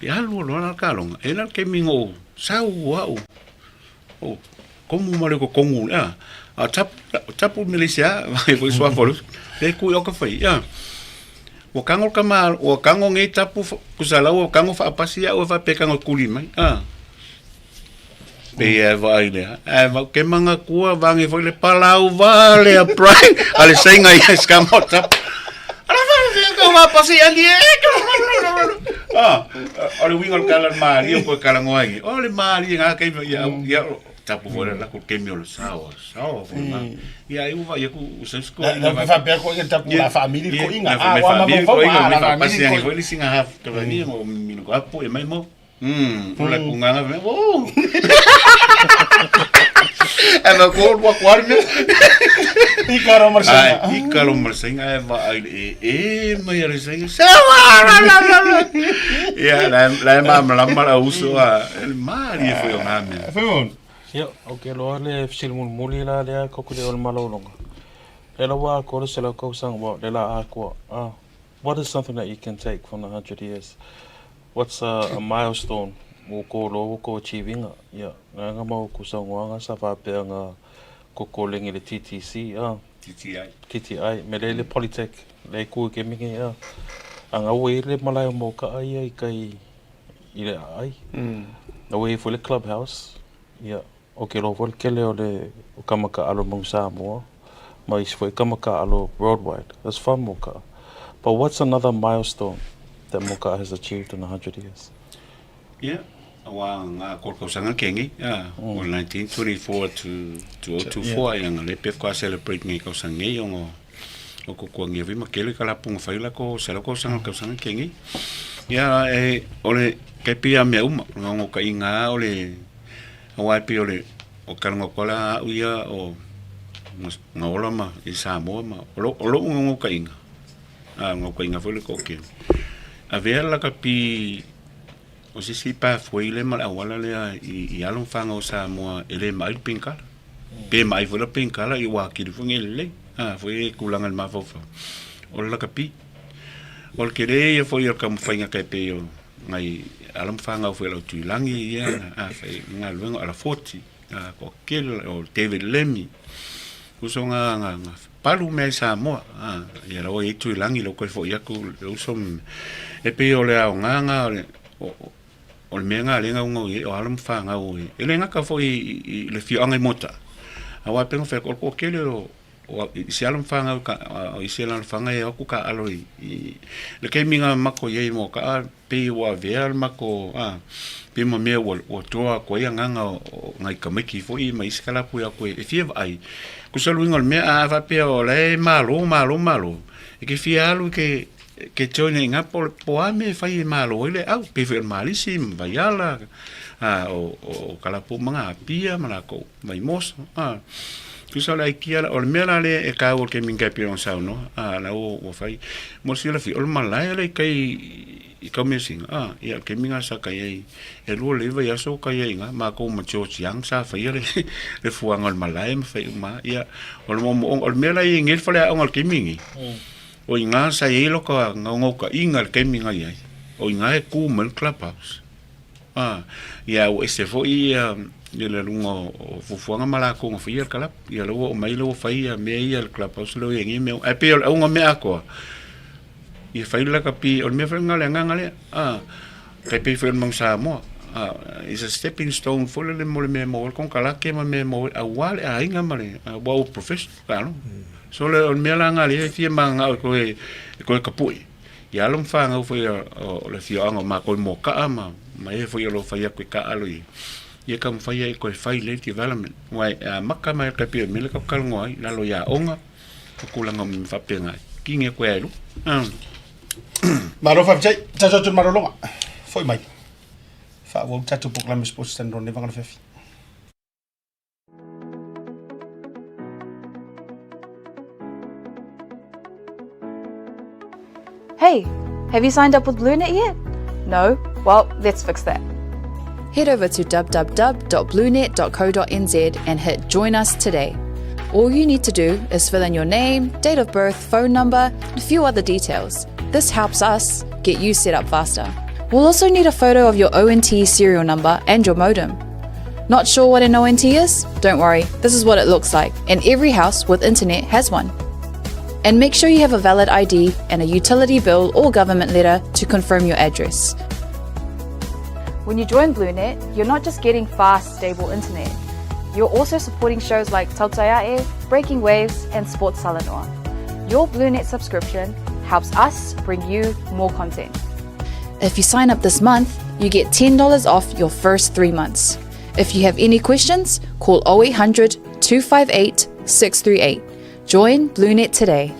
ia lu lo na kalonga e na kemingo sau au o como male ko kongu a tapu milisia vai foi sua folu e ku yo ka fai o kango kama o kango ngai tapu kusala o kango fa pasia o fa pekango kulima pe vai le va ke manga kua vangi foi le palau vale a prai ale senga ia skamo tap ala va pasia ni ole wingo kala mari o ko kala ngoi ole mari nga ke ya tapu fora la ko kemio lo sao e aí vai eu os escola não vai fazer com que tapu la família ko inga ma família passia ngi foi singa haf to ni mo mino apo e mai mo la kunganga me ela ko wa quarme Icaro Marcinha vai mas ele sei ya la mala uso el mari foi o nome foi bom. Ia, o ke loa le fisilmul muli la lea kokule o le malolonga. Le la waa kore se la kausanga wa le la akua. What is something that you can take from the 100 years? What's a milestone mo ko lo ko achieving? Ia, nga mau kusangwanga sa whapea nga kokolengi le TTC. TTI. Me le Polytech. Le kua ke mingi. Anga ue le malai mo ka ai kai i le ai. Na ue fu le clubhouse. Ia. Okay, lo vol kele o le o kamaka alo mong Samoa, mais foi kamaka alo worldwide. That's fun moka. But what's another milestone that Moka has achieved in 100 years? Yeah, nga korkosanga kengi, on 1924 to 2024 yang le pef ko celebrate ngi ko sangi yung o ko ngi vi makele kala pung faila ko sala ko sanga kengi. Yeah, ole kepia me ngo ka inga ole o pe ole o kalonga kola uia o ngola ma i Samoa ma o ngo ka inga ngo ka inga foi ko ke a ver la kapi o si pa foi le mal awala le i alon fanga o Samoa ele mai pinka pe mai foi la pinka la i wa ki fu ngele foi kulanga ma fo o la kapi o ke re foi o kam fainga ka pe yo ngai alam fanga foi la tuilangi ia fai ngal ala 40 ko kel o David Lemmy usonga nga palu me Samoa ia lo i tuilangi lo ko foi aku usom e pe o le nga o le menga le nga o alam fanga o ele nga ka foi le fionga mota awa pengo fe ko kel o si alam fanga o si alam fanga e ku ka alo le ke minga mako ye mo ka pe wa ver mako pe mo me o toa ko ia nganga ngai ka meki fo i mai skala pu ya ko e fie ai ku sa luinga me va pe o le malo e ke fie alu ke join nga po ame fai malo ile au pe fer malisim va yala o kala pu manga pia malako mai mos tu sa la kia o mera le e ka o ke minga pion sa no la o fai mo si la fi o malai le kai i ka missing ia ke minga sa kai e lo le va ya so kai nga ma ko ma cho chiang sa fai le fuang o malai ma fai ma ia o mo o mera i ngel fa o ke mingi o nga sa i lo ka ngo ka inga ke minga ia o nga e ku men clubhouse ia o ese fo ia le lungo fuanga mala ko ngofia el kalap ia lo o mai lo faia me ia el clubhouse lo ngi me e pe o ngo me ako ia fai la kapi o me fenga le ngale kai pe fer mong Samoa is a stepping stone for le mo me mo con kala ke me mo awal a inga male wa professional claro so le o me la ngale fie manga ko kapui ia lo fanga foi o le fionga ma ko mo ka ma mai foi lo faia ko ka alo ia kam faia ko fai le development wai maka mai ka pe me le ka kal ngoi la lo ya onga ko langa me fa penga kinge ko elu Maro fa chai cha maro longa foi mai fa wo cha tu pokla me sports stand ron nevanga fefi Hey, Have you signed up with BlueNet yet? No? Well, let's fix that. Head over to www.bluenet.co.nz and hit Join Us today. All you need to do is fill in your name, date of birth, phone number, and a few other details. This helps us get you set up faster. We'll also need a photo of your ONT serial number and your modem. Not sure what an ONT is? Don't worry, this is what it looks like, and every house with internet has one. And make sure you have a valid ID and a utility bill or government letter to confirm your address. When you join BlueNet, you're not just getting fast, stable internet. You're also supporting shows like Tautaiae, Breaking Waves, and Sports Salanoa. Your BlueNet subscription helps us bring you more content. If you sign up this month, you get $10 off your first 3 months. If you have any questions, call 0800 258 638. Join BlueNet today.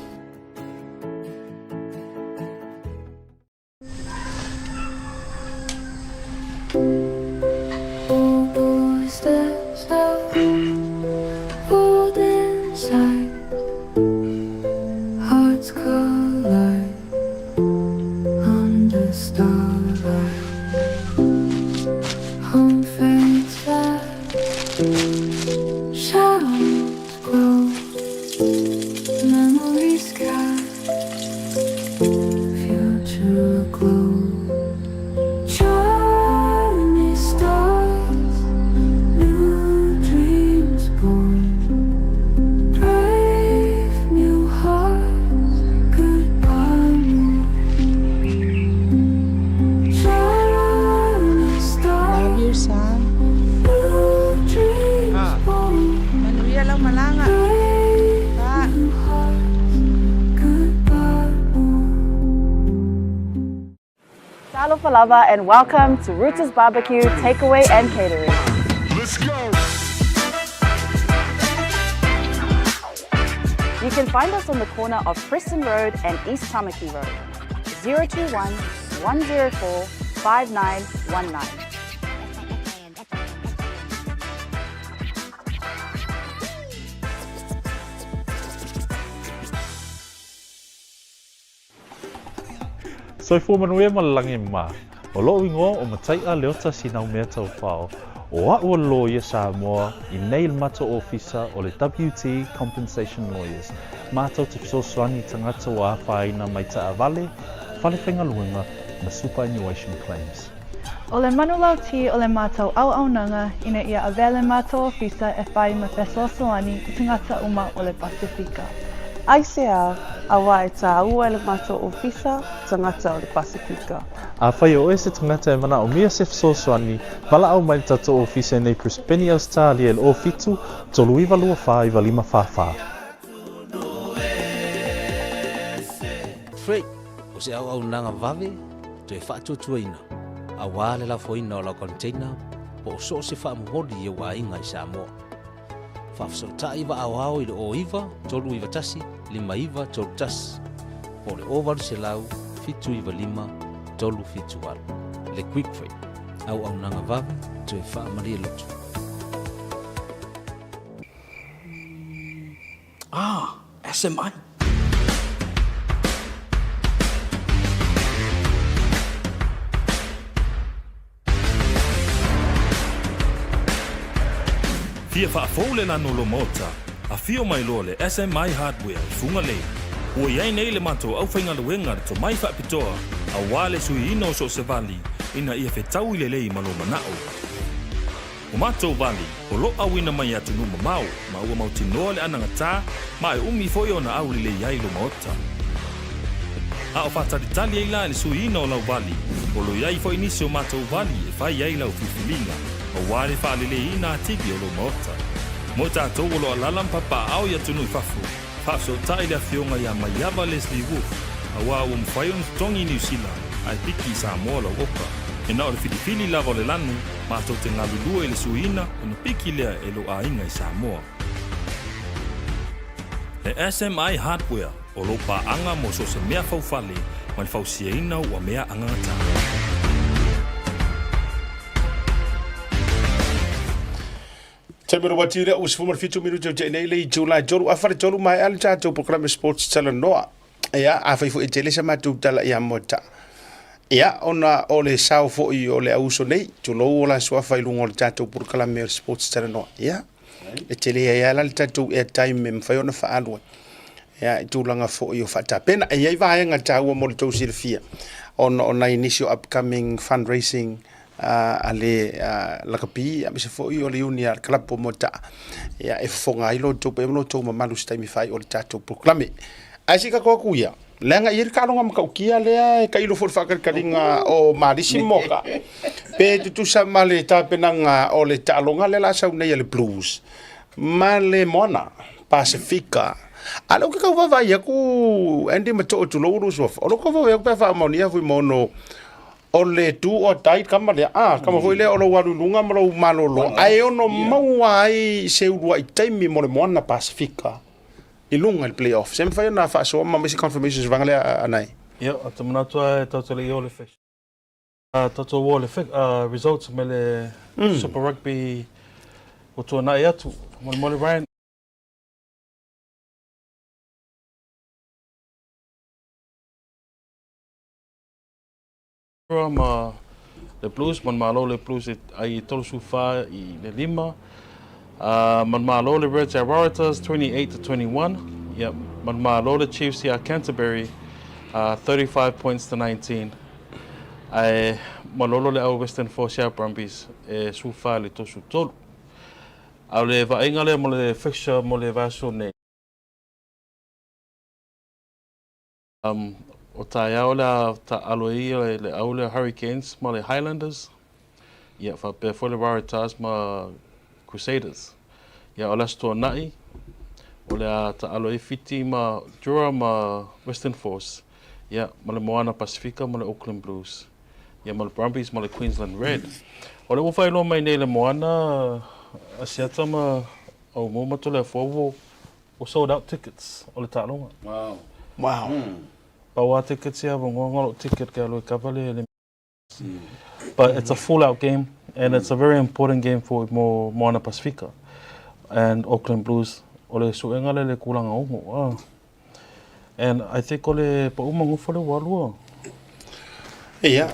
Talo Falava and welcome to Rooters Barbecue Takeaway and Catering. Let's go! You can find us on the corner of Preston Road and East Tamaki Road. 021 104 5919. So for manuia malangi ma, o lo ingo o matai a leota sinau mea tau whao, o ua lawyer Samoa I nail mato officer o le WT Compensation Lawyers, mātou te fisoswani tangata wa whaina mai ta avale, whalewhenga luenga na superannuation claims. O le manulau ti o le mātou au nanga ina ia avele mātou officer e whai ma fisoswani I tangata uma o le Pasifika. Aisea, awa e tā ua le mātou ofisa, tangata o le Pasifika. A whai o se tangata e mana o mia se fisoswani, wala au mai tato ofisa nei Crispeni Australia el o fitu, tolu iwa lua wha iwa lima wha. Frei, o se au nanga vave, to e whātua tuaina. A wale la foina o la container, po o so se wha muhodi e wa inga I Samoa. Whafsota iwa au I o iwa, tolu iwa tasi, lima iwa, tolu tasi. Po le ovaru se lau, fitu iwa lima, tolu fitu waru. Le quick free, au nanga vave, to e wha maria lotu. SMI. Fia whaafole na nolo mota, a fio mai loa le SMI Hardware I funga lei. Ua iai nei le mato au whainga luenga to mai whaapitoa, a wale sui ino so se vali, ina ia whetau I le lei malo manao. O mato vali, o lo awina mai atu numa mau, ma ua mauti noa le ananga tā, ma e umi foi o na au le iai lo maota. A o whataritali ei la le sui ino lau vali, o lo iai foi nisi o mato vali e whai iai lau fifilinga. O wale whaalele ina atiki o lo maota. Mo tātou o lo alalam papa au ia tunu I whafu. Whafso tai lea fionga ia maiava Leslie Wolf. A wā o mwhai o Tongi New Zealand. Ai piki Samoa lau oka. E na o le filifili lava o le lanu. Mātou te ngalulua I le suina. E na piki lea e lo a inga I Samoa. Le SMI Hardware. O lo paanga mo so se mea faufale. Ma le fausia ina ua mea angangata. Temero wati rea usfumar fitu minuto je nei le July joru afar joru mai al cha to program sports channel noa ya afai fu etele sama tu tala ya mota ia ona o le sao fo'i o le auso nei tulou o la suafa i luga o le tatou pulukalame o le sports talanoa ia e telea ia la le tatou airtime me mafai ona fa'alu ia i tulaga fo'i o fa'atapena e iai vaega taua mo le tausilafia ona initial upcoming fundraising ale lakapi a se fo'i o le uni al kalapo mo ta ia e fonga i lo tope mo to mamalu staimi fai o le tatou pulukalame ai sika ko kuia lenga ir ka longa makaukia le ka ilo for fakar kalinga o marisi moka pe tu sa male ta penanga o le talonga le la sa nei le blues male mona pacifica alo ka va va ya ku andi mato tu lo so o ko va ya pa fa monia fu mono o le tu o tai kama le kama foi le o lo waru lunga mo malolo ai ono mau ai se ua i taimi mo le mona pacifica i lunga il playoff sem fai na fa so ma mesi confirmations vangale anai ia atamana tua toto le ole fish toto wole fish results mele super rugby o to na ia tu mo le Ryan ma le Blues man malo le Blues ai tolu sufa i le lima man malo le Reds at Waratahs 28-21 yeah man malo le Chiefs at Canterbury 35 points to 19 ai malolo le Western Force at Brumbies sufa le tosu tolu au le vainga le mo le fixture mo le vaso ne o taia la ta aloi le aule Hurricanes ma le Highlanders ia fa pe fo le Waratahs ma Crusaders ia ola sto nai ola ta aloi fiti ma Drua ma Western Force ia ma le Moana Pacifica ma le Auckland Blues ia ma le Brumbies ma le Queensland Red ola wo fai lo mai nei le Moana asiata ma o mo ma to le fo o sold out tickets o le talonga wow Bawa tickets here, but ticket but it's a full-out game, and it's a very important game for Moana Pacifica and Auckland Blues. Ole suenga le kulang au. And I think ole pa umangu fole walua. Ia,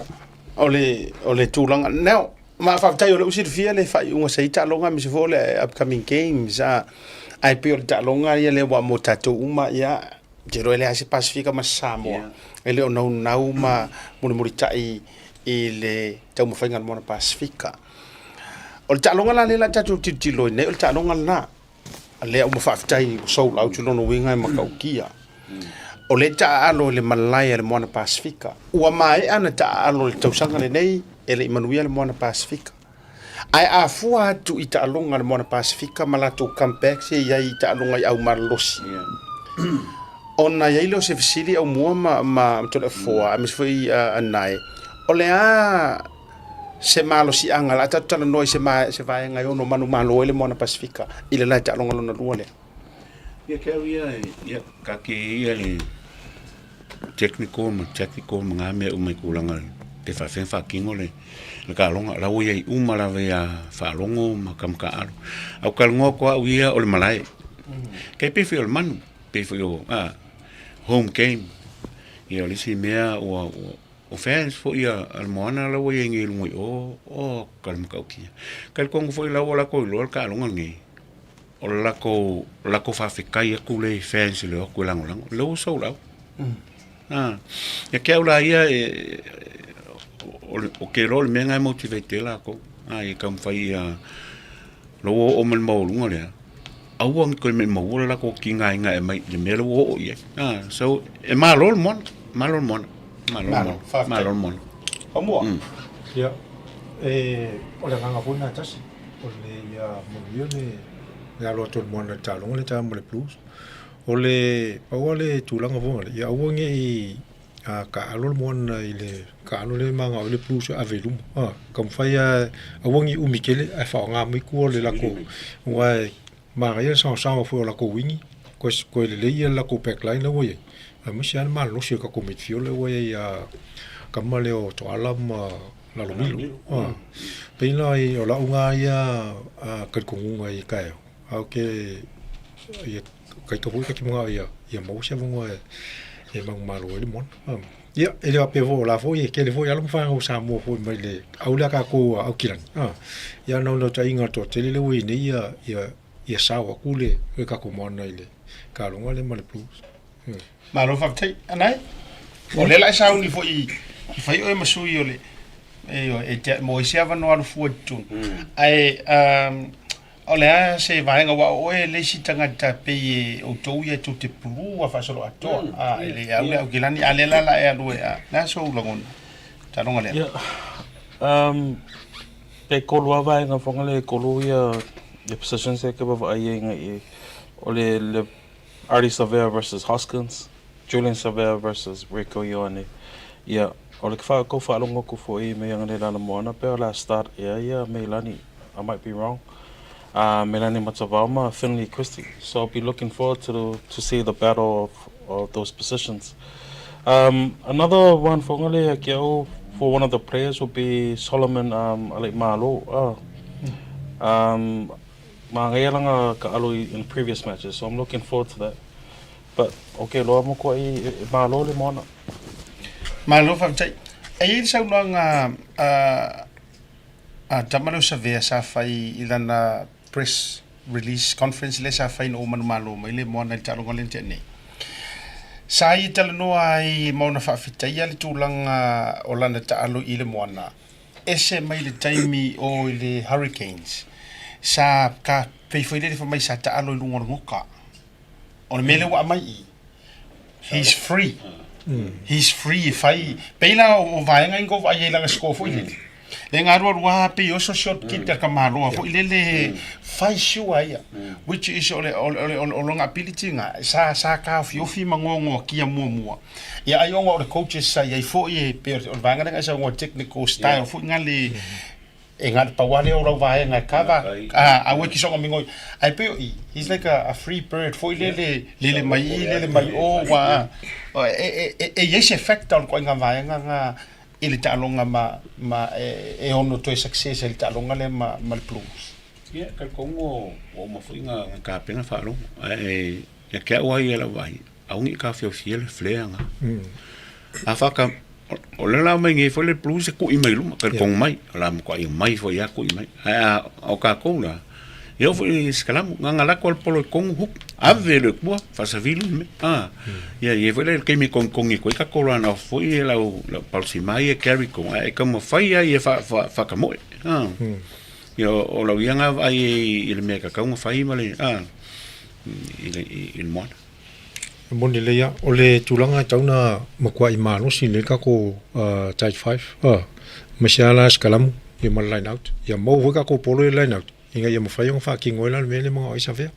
ole tulanga. Now, ma whaftai ole usi fia le whai unga sa ita longa mi se fo le upcoming games. Ai pe ole ta longa ia le wa mo tatou uma ia. Jero ele ase Pacifica ma Samoa. Ele o nau ma muri tai i le tau mawhainga Moana Pacifica. O le talonga la le la tatu titilo nei o le talonga na. Le o mawhaftai so lau tulono winga ma kaukia. O le ta alo le Malaya le Moana Pacifica. Ua mai ana ta alo le tausanga le nei ele Imanuia le Moana Pacifica. Ai a fua tu i ta alonga le Moana Pacifica ma la tu comeback se ia i ta alonga i au marlosi. Ona yailo se fisili au mua ma tole foa mis foi anai ole se malo si anga la tata no se vai ngai ono manu malo ele Moana Pacifica ile la ta longa lona luole ia ke ia ka ke ia le technical nga me o mai kulanga te fa kingo le ka longa la wo ia uma la vea fa longo ma kam ka au kalngo ko ia o le malai ke pe fi manu pe fi home game ia lisi mea o fans fo ia al Moana la wo yengi ngui o kalm kauki kal kong fo la wala ko lo ka longa ngi o la ko fa fikai ku le fans le ko lang lo so la ya ke ula ia o ke rol me ngai motivate la ko ai kam fa ia lo o man mo lunga le awang ko me mo la ko kinga nga mai le me lo o ye so e malol mon amo ya ole nga puna tas ole ya mo ne ya lo to mon ta lo le ta mo le plus ole tu langa vo ya awang e ka alol mon ile ka alol manga ole plus avelum kam fa ya awang i umikele a fa nga mi ko le la ko wa Maria sa fo la ko wingi ko le ia la ko backline la woye a misian mal no se ka ko mit fiole woye ya kamale o to alam la lo milo pe la i o la unga ia ka ko unga i ka o ke ia ka to ka ki mo ia mo se mo e mang malo le mon ia ele va pe vo la vo e ke le vo ya lo fa o sa mo fo mai le au la ka ko au kilan ia no ta inga to te le wi ni ia sa wa kule e ka ko mo na ile ka lo ngale mo le plus malo fa tai anai o le la sa uni fo i fa yo e masu yo le e te mo sia va no al fu tu ai o le a se vaenga wa o e le si tangata pe o tou ia tu te pulu a fa solo ato ele ya o kilani ale la e alu na so longon ta longa le pe kolua vaenga fonga le kolua the position se ke ba ai nga e o le Artie Savea versus Hoskins, Julian Savea versus Rico Ioane ia o le fa ko fa longo ko fo e me nga le la mona pe la start ia Melanie, I might be wrong. Melanie Matavama, Finley Christie. So I'll be looking forward to see the battle of those positions. Another one for one of the players will be Solomon Alec Malo. In previous matches, so I'm looking forward to that. But okay, lo mo ko Malo le mona. Malo fa tai. Ai sa nga Tamalo Savea sa fai ilana press release conference le sa fai no malo mai le mo na talo ngalen tene sa i talo no ai mo na fa fitai le tulanga olanda talo ile mo na ese mai le taimi o le Hurricanes sa ka pe foi le fa mai sa talo lu ngoka on mele wa mai he's free fai peila o vai nga ngo vai la sko foi le ngaro wa pe yo so short kit ka malo fo ile fai shua ia which is ole long ability nga sa ka fi mangongo kia mua ia ayo ngo coaches sa ia fo e pe o vanga nga sa ngo technical style fo ngali engal pa wale o va nga kava a we ki so ngo ai pe he's like a free bird fo ile le mai o wa yes effect on ko nga va nga ele talonga ma ono to success ele talonga le ma plus ia ka kongo o mo fuinga ka pena falo ya ke wa ia la vai a un ka fio fiel fleanga a fa ka o le la mai nge fo le plus ku i mai lu ka kong mai la mo ko i mai fo ya ku i mai a o ka ko la eu fui escalam ngala ko polo kong huk ave le kwa fa sa vilu me ia e foi le que me con ko ka ko na foi la palsi mai e carry ko e como fai e fa ka mo yo o la vianga ai il me ka mo fai male il mo Moni le ya o le tulanga tauna makwa imano sin le ka ko charge 5 masiala escalam e mal line out ya mo ka ko polo line out inga ia mo fai un fa ki ngoila me le mo isa fe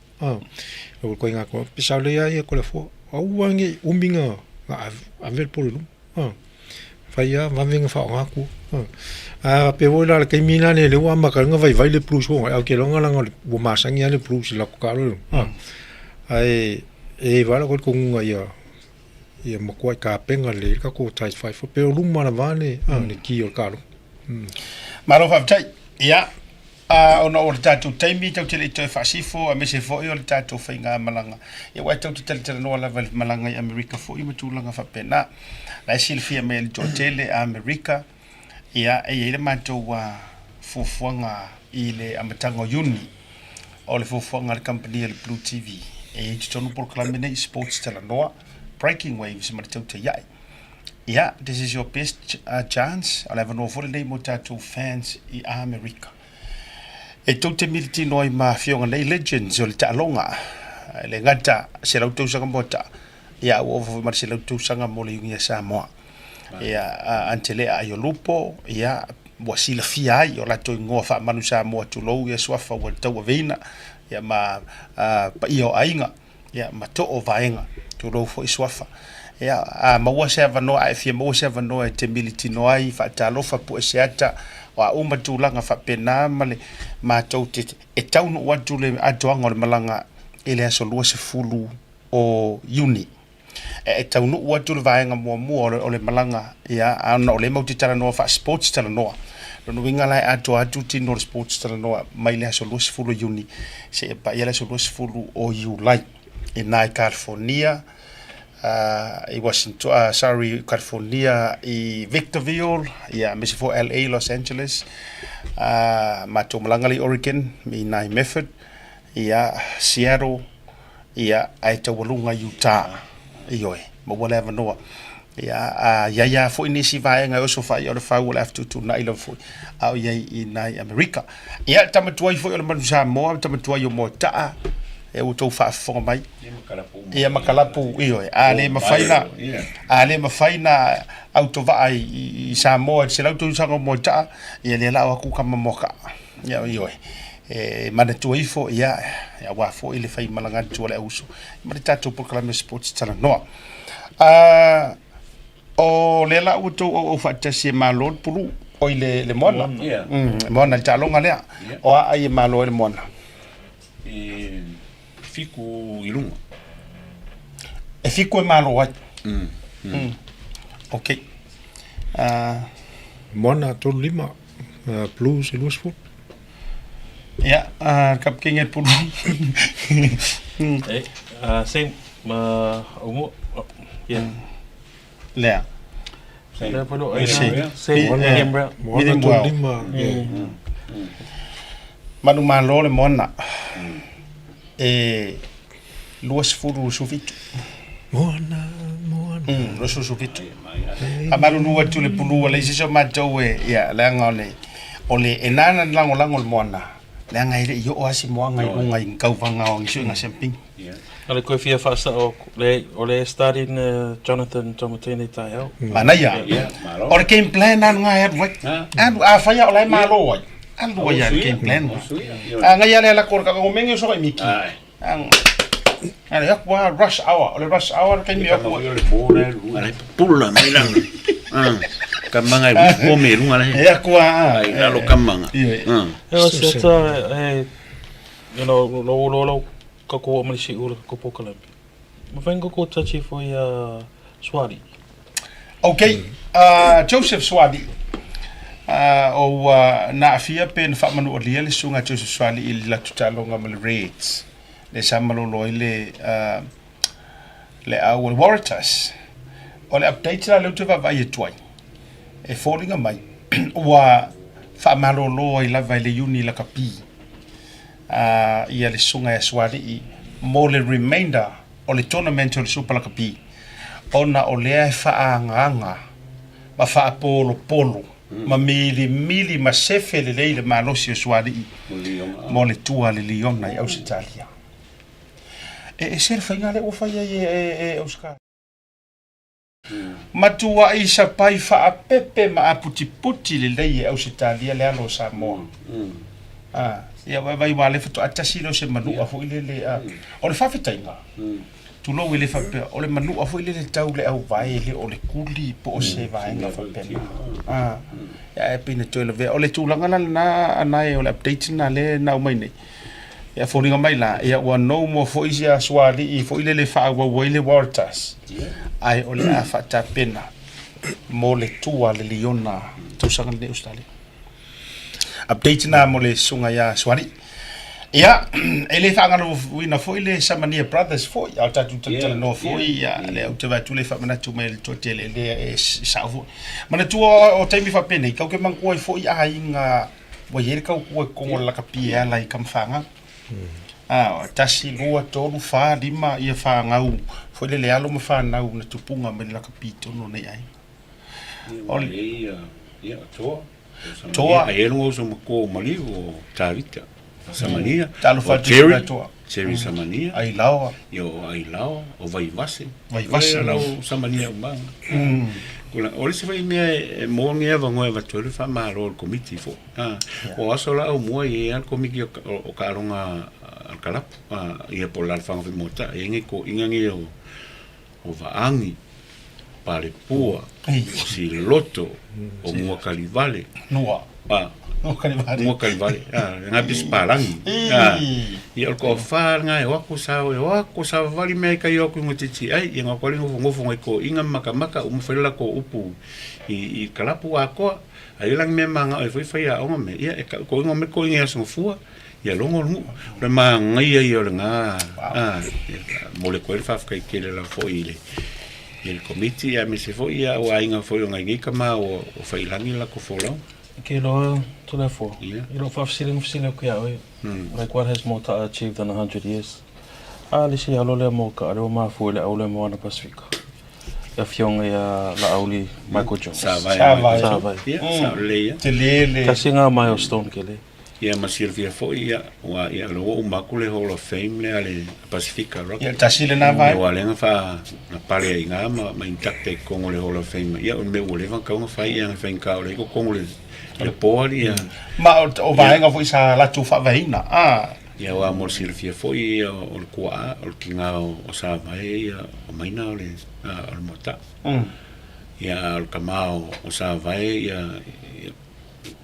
o ko inga ko pisa le ia ko le fo au wangi umbinga a ver por lu fai ya va venga fa nga ku pe vo la ke mina ne le wa ma ka nga vai le plus ho au ke longa langa bo ma sangia le plus la ko ka lo ai e va ko nga ia mo ko ka penga le ka ko tai fai fo pe lu ma na vane ne ki o ka lo malo fa tai ia ona o tatu taimi tau tele to fasifo a mese fo o tatu fainga malanga e wa tau tele no la malanga i America fo i matulanga fa pena la Silvia Mel Totele America ia e ile manto wa fofuanga ile amatanga uni o le fofuanga company le Blue TV e tonu por clamene sports tele no breaking waves ma tau te yai yeah this is your best chance I'll have no for the mo tatu fans i America e tau te militi noi ma fionga nei legends o le talonga le ngata se lau tau sanga mota ia o mar se lau tau sanga mo le yungia Samoa ia antele a yo lupo ia wasila fia ai o la toi ngoa fa manu Samoa tu lou ia swafa wa tau veina ia ma pa io ainga ia ma to o vaenga tu lou fo swafa ia ma wa se vano ai fia mo se vano e te militi noi fa talo fa pu se ata wa uma tulanga fa pena male ma tau te e tau no watu le atoanga le malanga ele aso lua se fulu o uni e tau no watu le vaenga mua o le malanga ia ana o le mauti tala noa fa sports tala noa no winga lai atu tino sports tala noa mai le aso lua se fulu uni se pa ia le aso lua se fulu o July e nai California I Washington, California, I Victorville, ia me se fo LA, Los Angeles, matou Malangali, Oregon, mi Nai Method, ia Seattle, ia ai Tawalunga, Utah, ioi, ma wale avanoa. Ya fo ini si vai nga oso fai o fa will have to na ilo fo au ia I nai America ia tamatua fo o manu sa mo tamatua yo mo ta e o to fa fo mai ia makalapu io ale mafaina auto vai I sa mo se la to sa mo ta ia le la ku kama moka ia io mana tu ifo ia wa fo ile fai malanga tu le uso ma tato por kala sports tala no o le la uto o fatasi malon pulu o le mona mona talonga le o ai malo le mona fiku ilunga fiku malo wa okay mona to lima plus e luas fut ya kap kinget pulu same umo ya Lea. Saya perlu Manu malo le mona. Luas furu sufitu. Mona. Luas sufitu. Amaru lua tu le pulu le siso matou ya langa ole enana lango le mona. Langa ile yo oasi moanga ngai kau vanga o ngisu nga semping. Ale koe fia fasa o le starting Jonathan Tomatini tai au. Mana ya? O game plan anu ngai at wait. Anu afaya o lai malo wait. Anu ya game plan. Ngai ya la korka ko mengi so miki. Ang ale ya kwa rush hour kan mi ko. Ale pula mai lang. Kamanga ko me runga le. Ya kwa ai lo kamanga. You know lo kako malisi ur ko pokalam. Mavengo ko tachi foi Swadi. Okay. Joseph Swadi. O na afia pen fa manu olia le sunga Joseph Swadi I la tutalonga mal Reds. Le samalo loile le awal Waratahs. O le update la le tuva vai twai. E falling mai. Wa fa malo lo I la vai le uni la kapi. Ia le sunga e Swadi mo le remainder o le tournament o le Super Kapi ona o le whaanganga ma whaapolo ma mili ma sefe le leile ma losi o Swadi mo le tua le Liona I Ausitalia e ser whainga le uwhaia e Oscar matua I sa pai whaapepe ma aputi le leie Ausitalia le alo Samoa ia vai wale foto atasi lo se manu afo ile le o le fafetainga tu lo ile fa o le manu afo ile le tau le au vai le o le kuli po o se vai nga fa pena ya e pina to le ve o le tulanga na anai o le update na le na mai nei ia fo ringa mai la ia wa no mo fo isia Swadi I fo ile le fa wa ile Waratahs ai o le afa ta pena mo le tua le Liona tu sanga le Australia update na mo le sunga ya Swadi ia ele fanga no wina foi le Samania Brothers foi au tatu tata no foi ya le au te va tu le fa mana tu mai to tele le sa fu mana tu o taimi fa pene ka ke man ko foi a inga wo yer ka ko la kapia la I kam fanga tasi lua tolu fa lima ia fa ngau foi le alo mo fa ngau na tupunga me la kapito no nei ai ia toa ai ero so ko mali o tarita Samania talo fa Cherry Samania ai lao o vai vase lao Samania bang kula ori se vai me mo nge va ngoi va tolu fa maro el committee fo o asola o mo e al committee o karonga al kalap ia polar fa ngi mota ngi ko ingangi o vaangi pale pua si loto o mua kalivale noa mua kalivale nga bisparangi ia ko fa nga e wako sa vali me kai o ku ngotiti ai nga ko lingo ngofo ngai ko inga makamaka umfela ko upu I kalapu ako ai lang me manga e foi a o me ia ko ngome ko ngia so fua ia longo le ma ngai ia o nga mo le ko fa kai kele la foi ile Il komiti ya me se foi ya o ainga foi o ngai ka ma o failangi la ko folo. Ke lo to le fo. You know, for feeling ku ya we. Like what has Mota achieved in 100 years? Ali si alo le mo ka ro ma fo le au le mo na Pacifica. Ya fionga ya la auli Michael Jones. Sa vai. Sa le. Te le. Kasi nga milestone ke le. Ya ma Silvia foi ya wa ya lo o ma ku le Hall of Fame le ale Pacifica Rock. Ya tasile na vai. Wa le fa na pale inga ma intakte ko le Hall of Fame. Ya o me o le van ka nga fa ya fa ka le ko le pori ya. Ma o vai nga foi sa la tu fa vaina. Ya wa mo Silvia foi o kwa o kinga o sa vai ya o maina o le o Mota. Ya o kamao o sa vai ya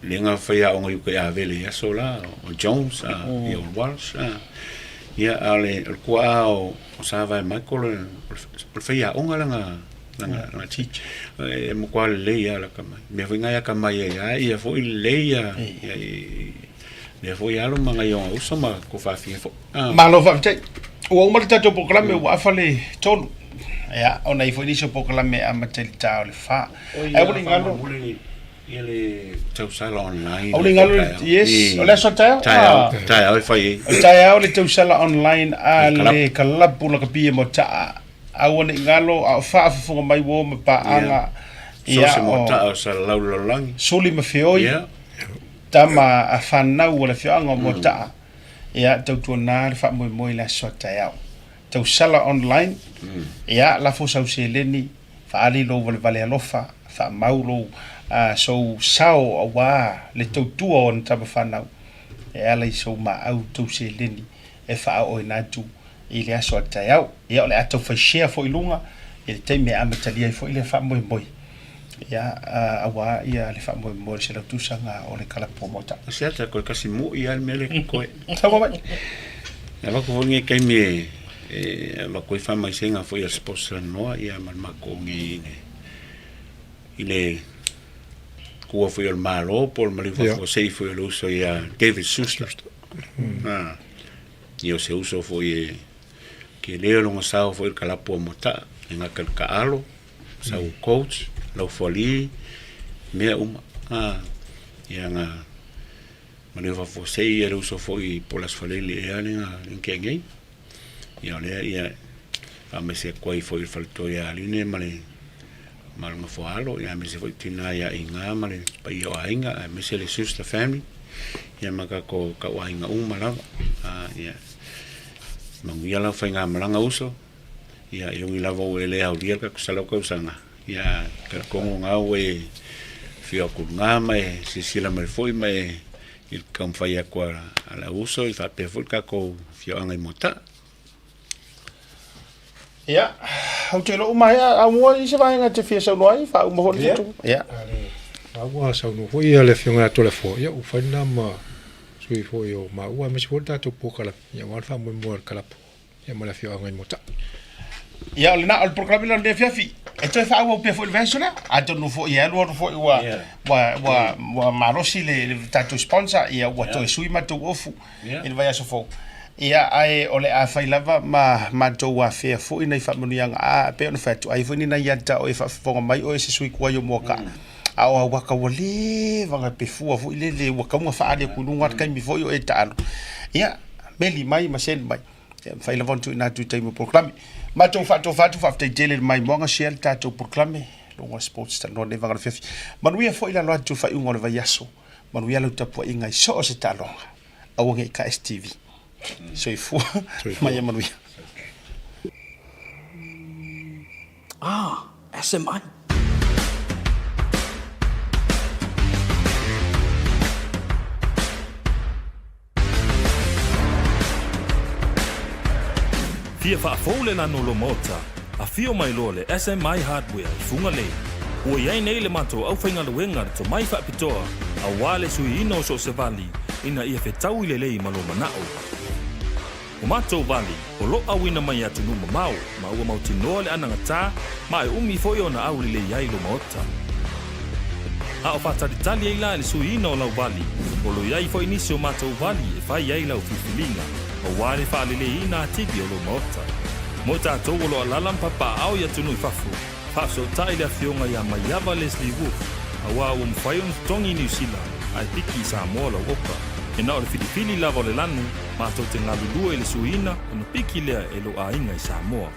lenga faya o ngai ka vele ya sola o Jones ya o Walsh ya ale o kwa o sa vai Michael o faya o ngala nga teach e mo kwa le ya la kama me vinga ya kama ya foi le ya le foi alo manga yo o soma ko fa fi fo ma lo fa te o mo ta to programa wa fa le tonu ya ona i foi ni so programa a matel ta le fa e bo ngalo ele tau sala online. O ngalo yes, o le so tau. Tai o fai. Tai o le tau sala online a le kalapu la kapie mo ta. A o ngalo a fa fo mai wo ma pa anga. Ya mo ta o sala lau lang. Soli ma fioi. Tama a fa na o le fianga mo ta. Ya tau tu na fa mo la so tau. Tau sala online. Ya la fo sa se leni fa ali lo vale alofa fa maulo. So sao awa le tautua on taba whanau e ala I so ma au tau se leni e wha o natu I le aso atai au e o le atau whai share fo ilunga e le teime amatalia I fo I le wha moe moe ia awa ia le wha moe moe se lau tusanga o le kalapo mota se ata koe kasi mu I al mele koe tawa mai e wako vongi kai me e wako I wha mai senga fo I a sposa noa ia malmako nge I le kua foi o malo por mali fo sei foi o uso ia David Suster. Io se uso foi que leo no sao foi kalapo mota en aquel kaalo sa coach lo foli me ia nga mali fo sei ia uso foi por las falele ia en que ngai ia le ia a me se coi foi falto ia line mali malunga foalo ya me se foi tina ya inga male pa yo ainga me se le Suster family ya maka ko ka wainga mala ya mangia la fainga malanga uso ya yo ngi lavo ele au dia ka sala ko sanga ya ka ko nga we fio ku nga me si sila me foi me il kam faya ko ala uso I fa pe foi ka ko fio anga mota ya au te lo mai a mo I se vai nga te fia sa noi fa mo ho tu ya a wa sa no foi ale fionga to le fo ya u fa na ma sui fo yo ma u me se volta to po kala ya wa fa mo kala ya mo la fio nga mota ya le na al programa la de fiafi e to fa o pe fo il vensona a to no fo ya lo fo wa marosi le tato sponsor ya wa to sui ma to ofu il vai so fo ia ai ole a failava ma to wa fe fo ina fa monu yang a pe on fa to ai fo ni na ya ta o fa fo mai o se sui kwa yo moka a o wa ka wole va pe fu fo ile le wa ka mo fa ale ku lunga ka mi fo yo e ta ia beli mai ma sen mai failava tu na tu time proclame ma to fa te jele mai mo nga shel ta to proclame lo wa sports ta no le va fe manu ia fo ila lo tu fa un ole va yaso manu ia lo ta po inga so se ta longa a wo nge ka STV so ifua maya manuia SMI Fia whaafole na no lo mota a fio mai lole SMI Hardware funga le ua iai nei le matou au whainga luenga to mai whaapitoa a wale sui ino so se vali ina ia whetau I le lei malo manao. O matou vali, o lo awina mai atu numa mau, ma ua mautinoa le ananga tā, ma e umi foi ona au le iai lo maota. A o whataritali ei la le sui ina o lau vali, o lo iai foi nisi o matou vali e whai iai lau fifilinga, o wale wha le ina atigi o lo maota. Mo tātou o loa lalam papa au ia tunu I fafu. Whaaso tai lea fionga ia Maiava Leslie Wolf. A wā o mwhai on tongi New Zealand. Ai piki Samoa lau oka. E nao le filifili lava o le lanu. Mātou te ngalulua I le suina. O na piki lea e lo a inga I Samoa.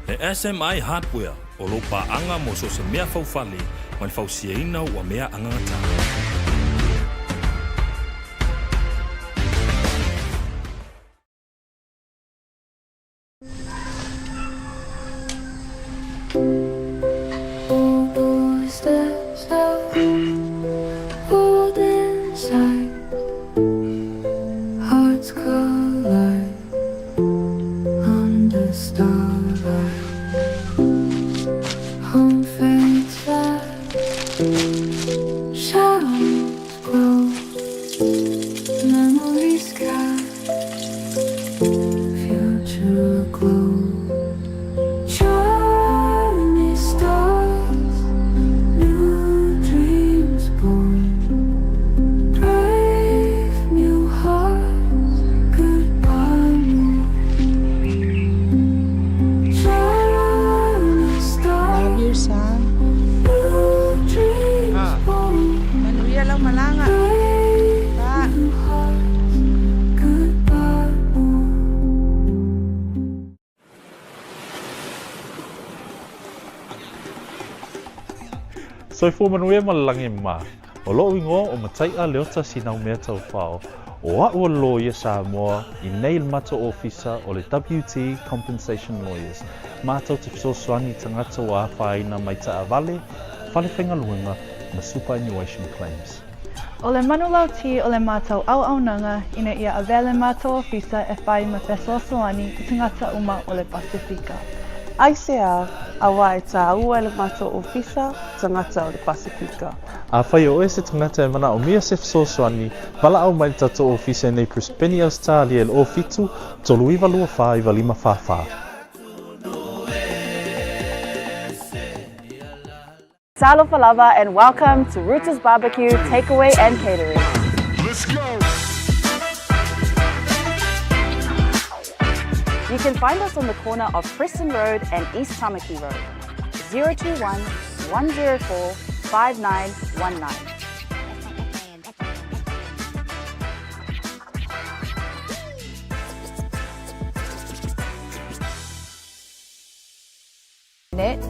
E SMI Hardware. O lo paanga mo so se mea faufale. Ma le fausiaina ua mea angata. Soi fu manuia malangi ma. O lo ingo o matai a leota sinau mea tau whao. O a ua lo ia Samoa I nei le mato ofisa o le WT Compensation Lawyers. Mātou te fisoswani tangata o a whaina mai ta avale, whale whenga luenga na superannuation claims. O le manulauti o le mātou au-aunanga ina ia avele mātou ofisa e whai ma fesoasoani I tangata uma o le Pasifika. ICR, a wā e tā ua le mātou ofisa, tangata o le Pasifika. A whai o e se tangata e mana o mia se fisoswani, wala au mai tato ofisa nei Crispeni Australia le o fitu, tolu iwa lua wha iwa lima wha. Talofa lava and welcome to Rooters Barbecue Takeaway and Catering. Let's go! You can find us on the corner of Preston Road and East Tamaki Road. 021 104 5919.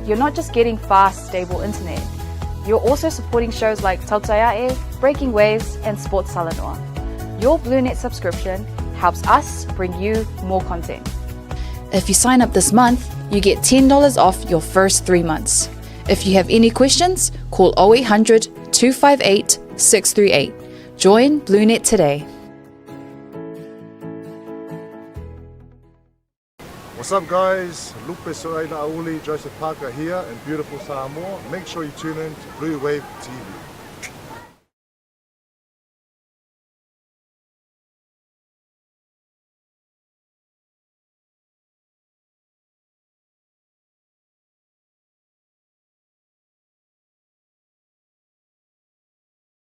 You're not just getting fast, stable internet. You're also supporting shows like Tautaiae, Breaking Waves, and Sports Salanoa. Your BlueNet subscription helps us bring you more content. If you sign up this month, you get $10 off your first 3 months. If you have any questions, call 0800 258 638. Join BlueNet today. What's up, guys? Lupe Soaina Auli, Joseph Parker here in beautiful Samoa. Make sure you tune in to Blue Wave TV.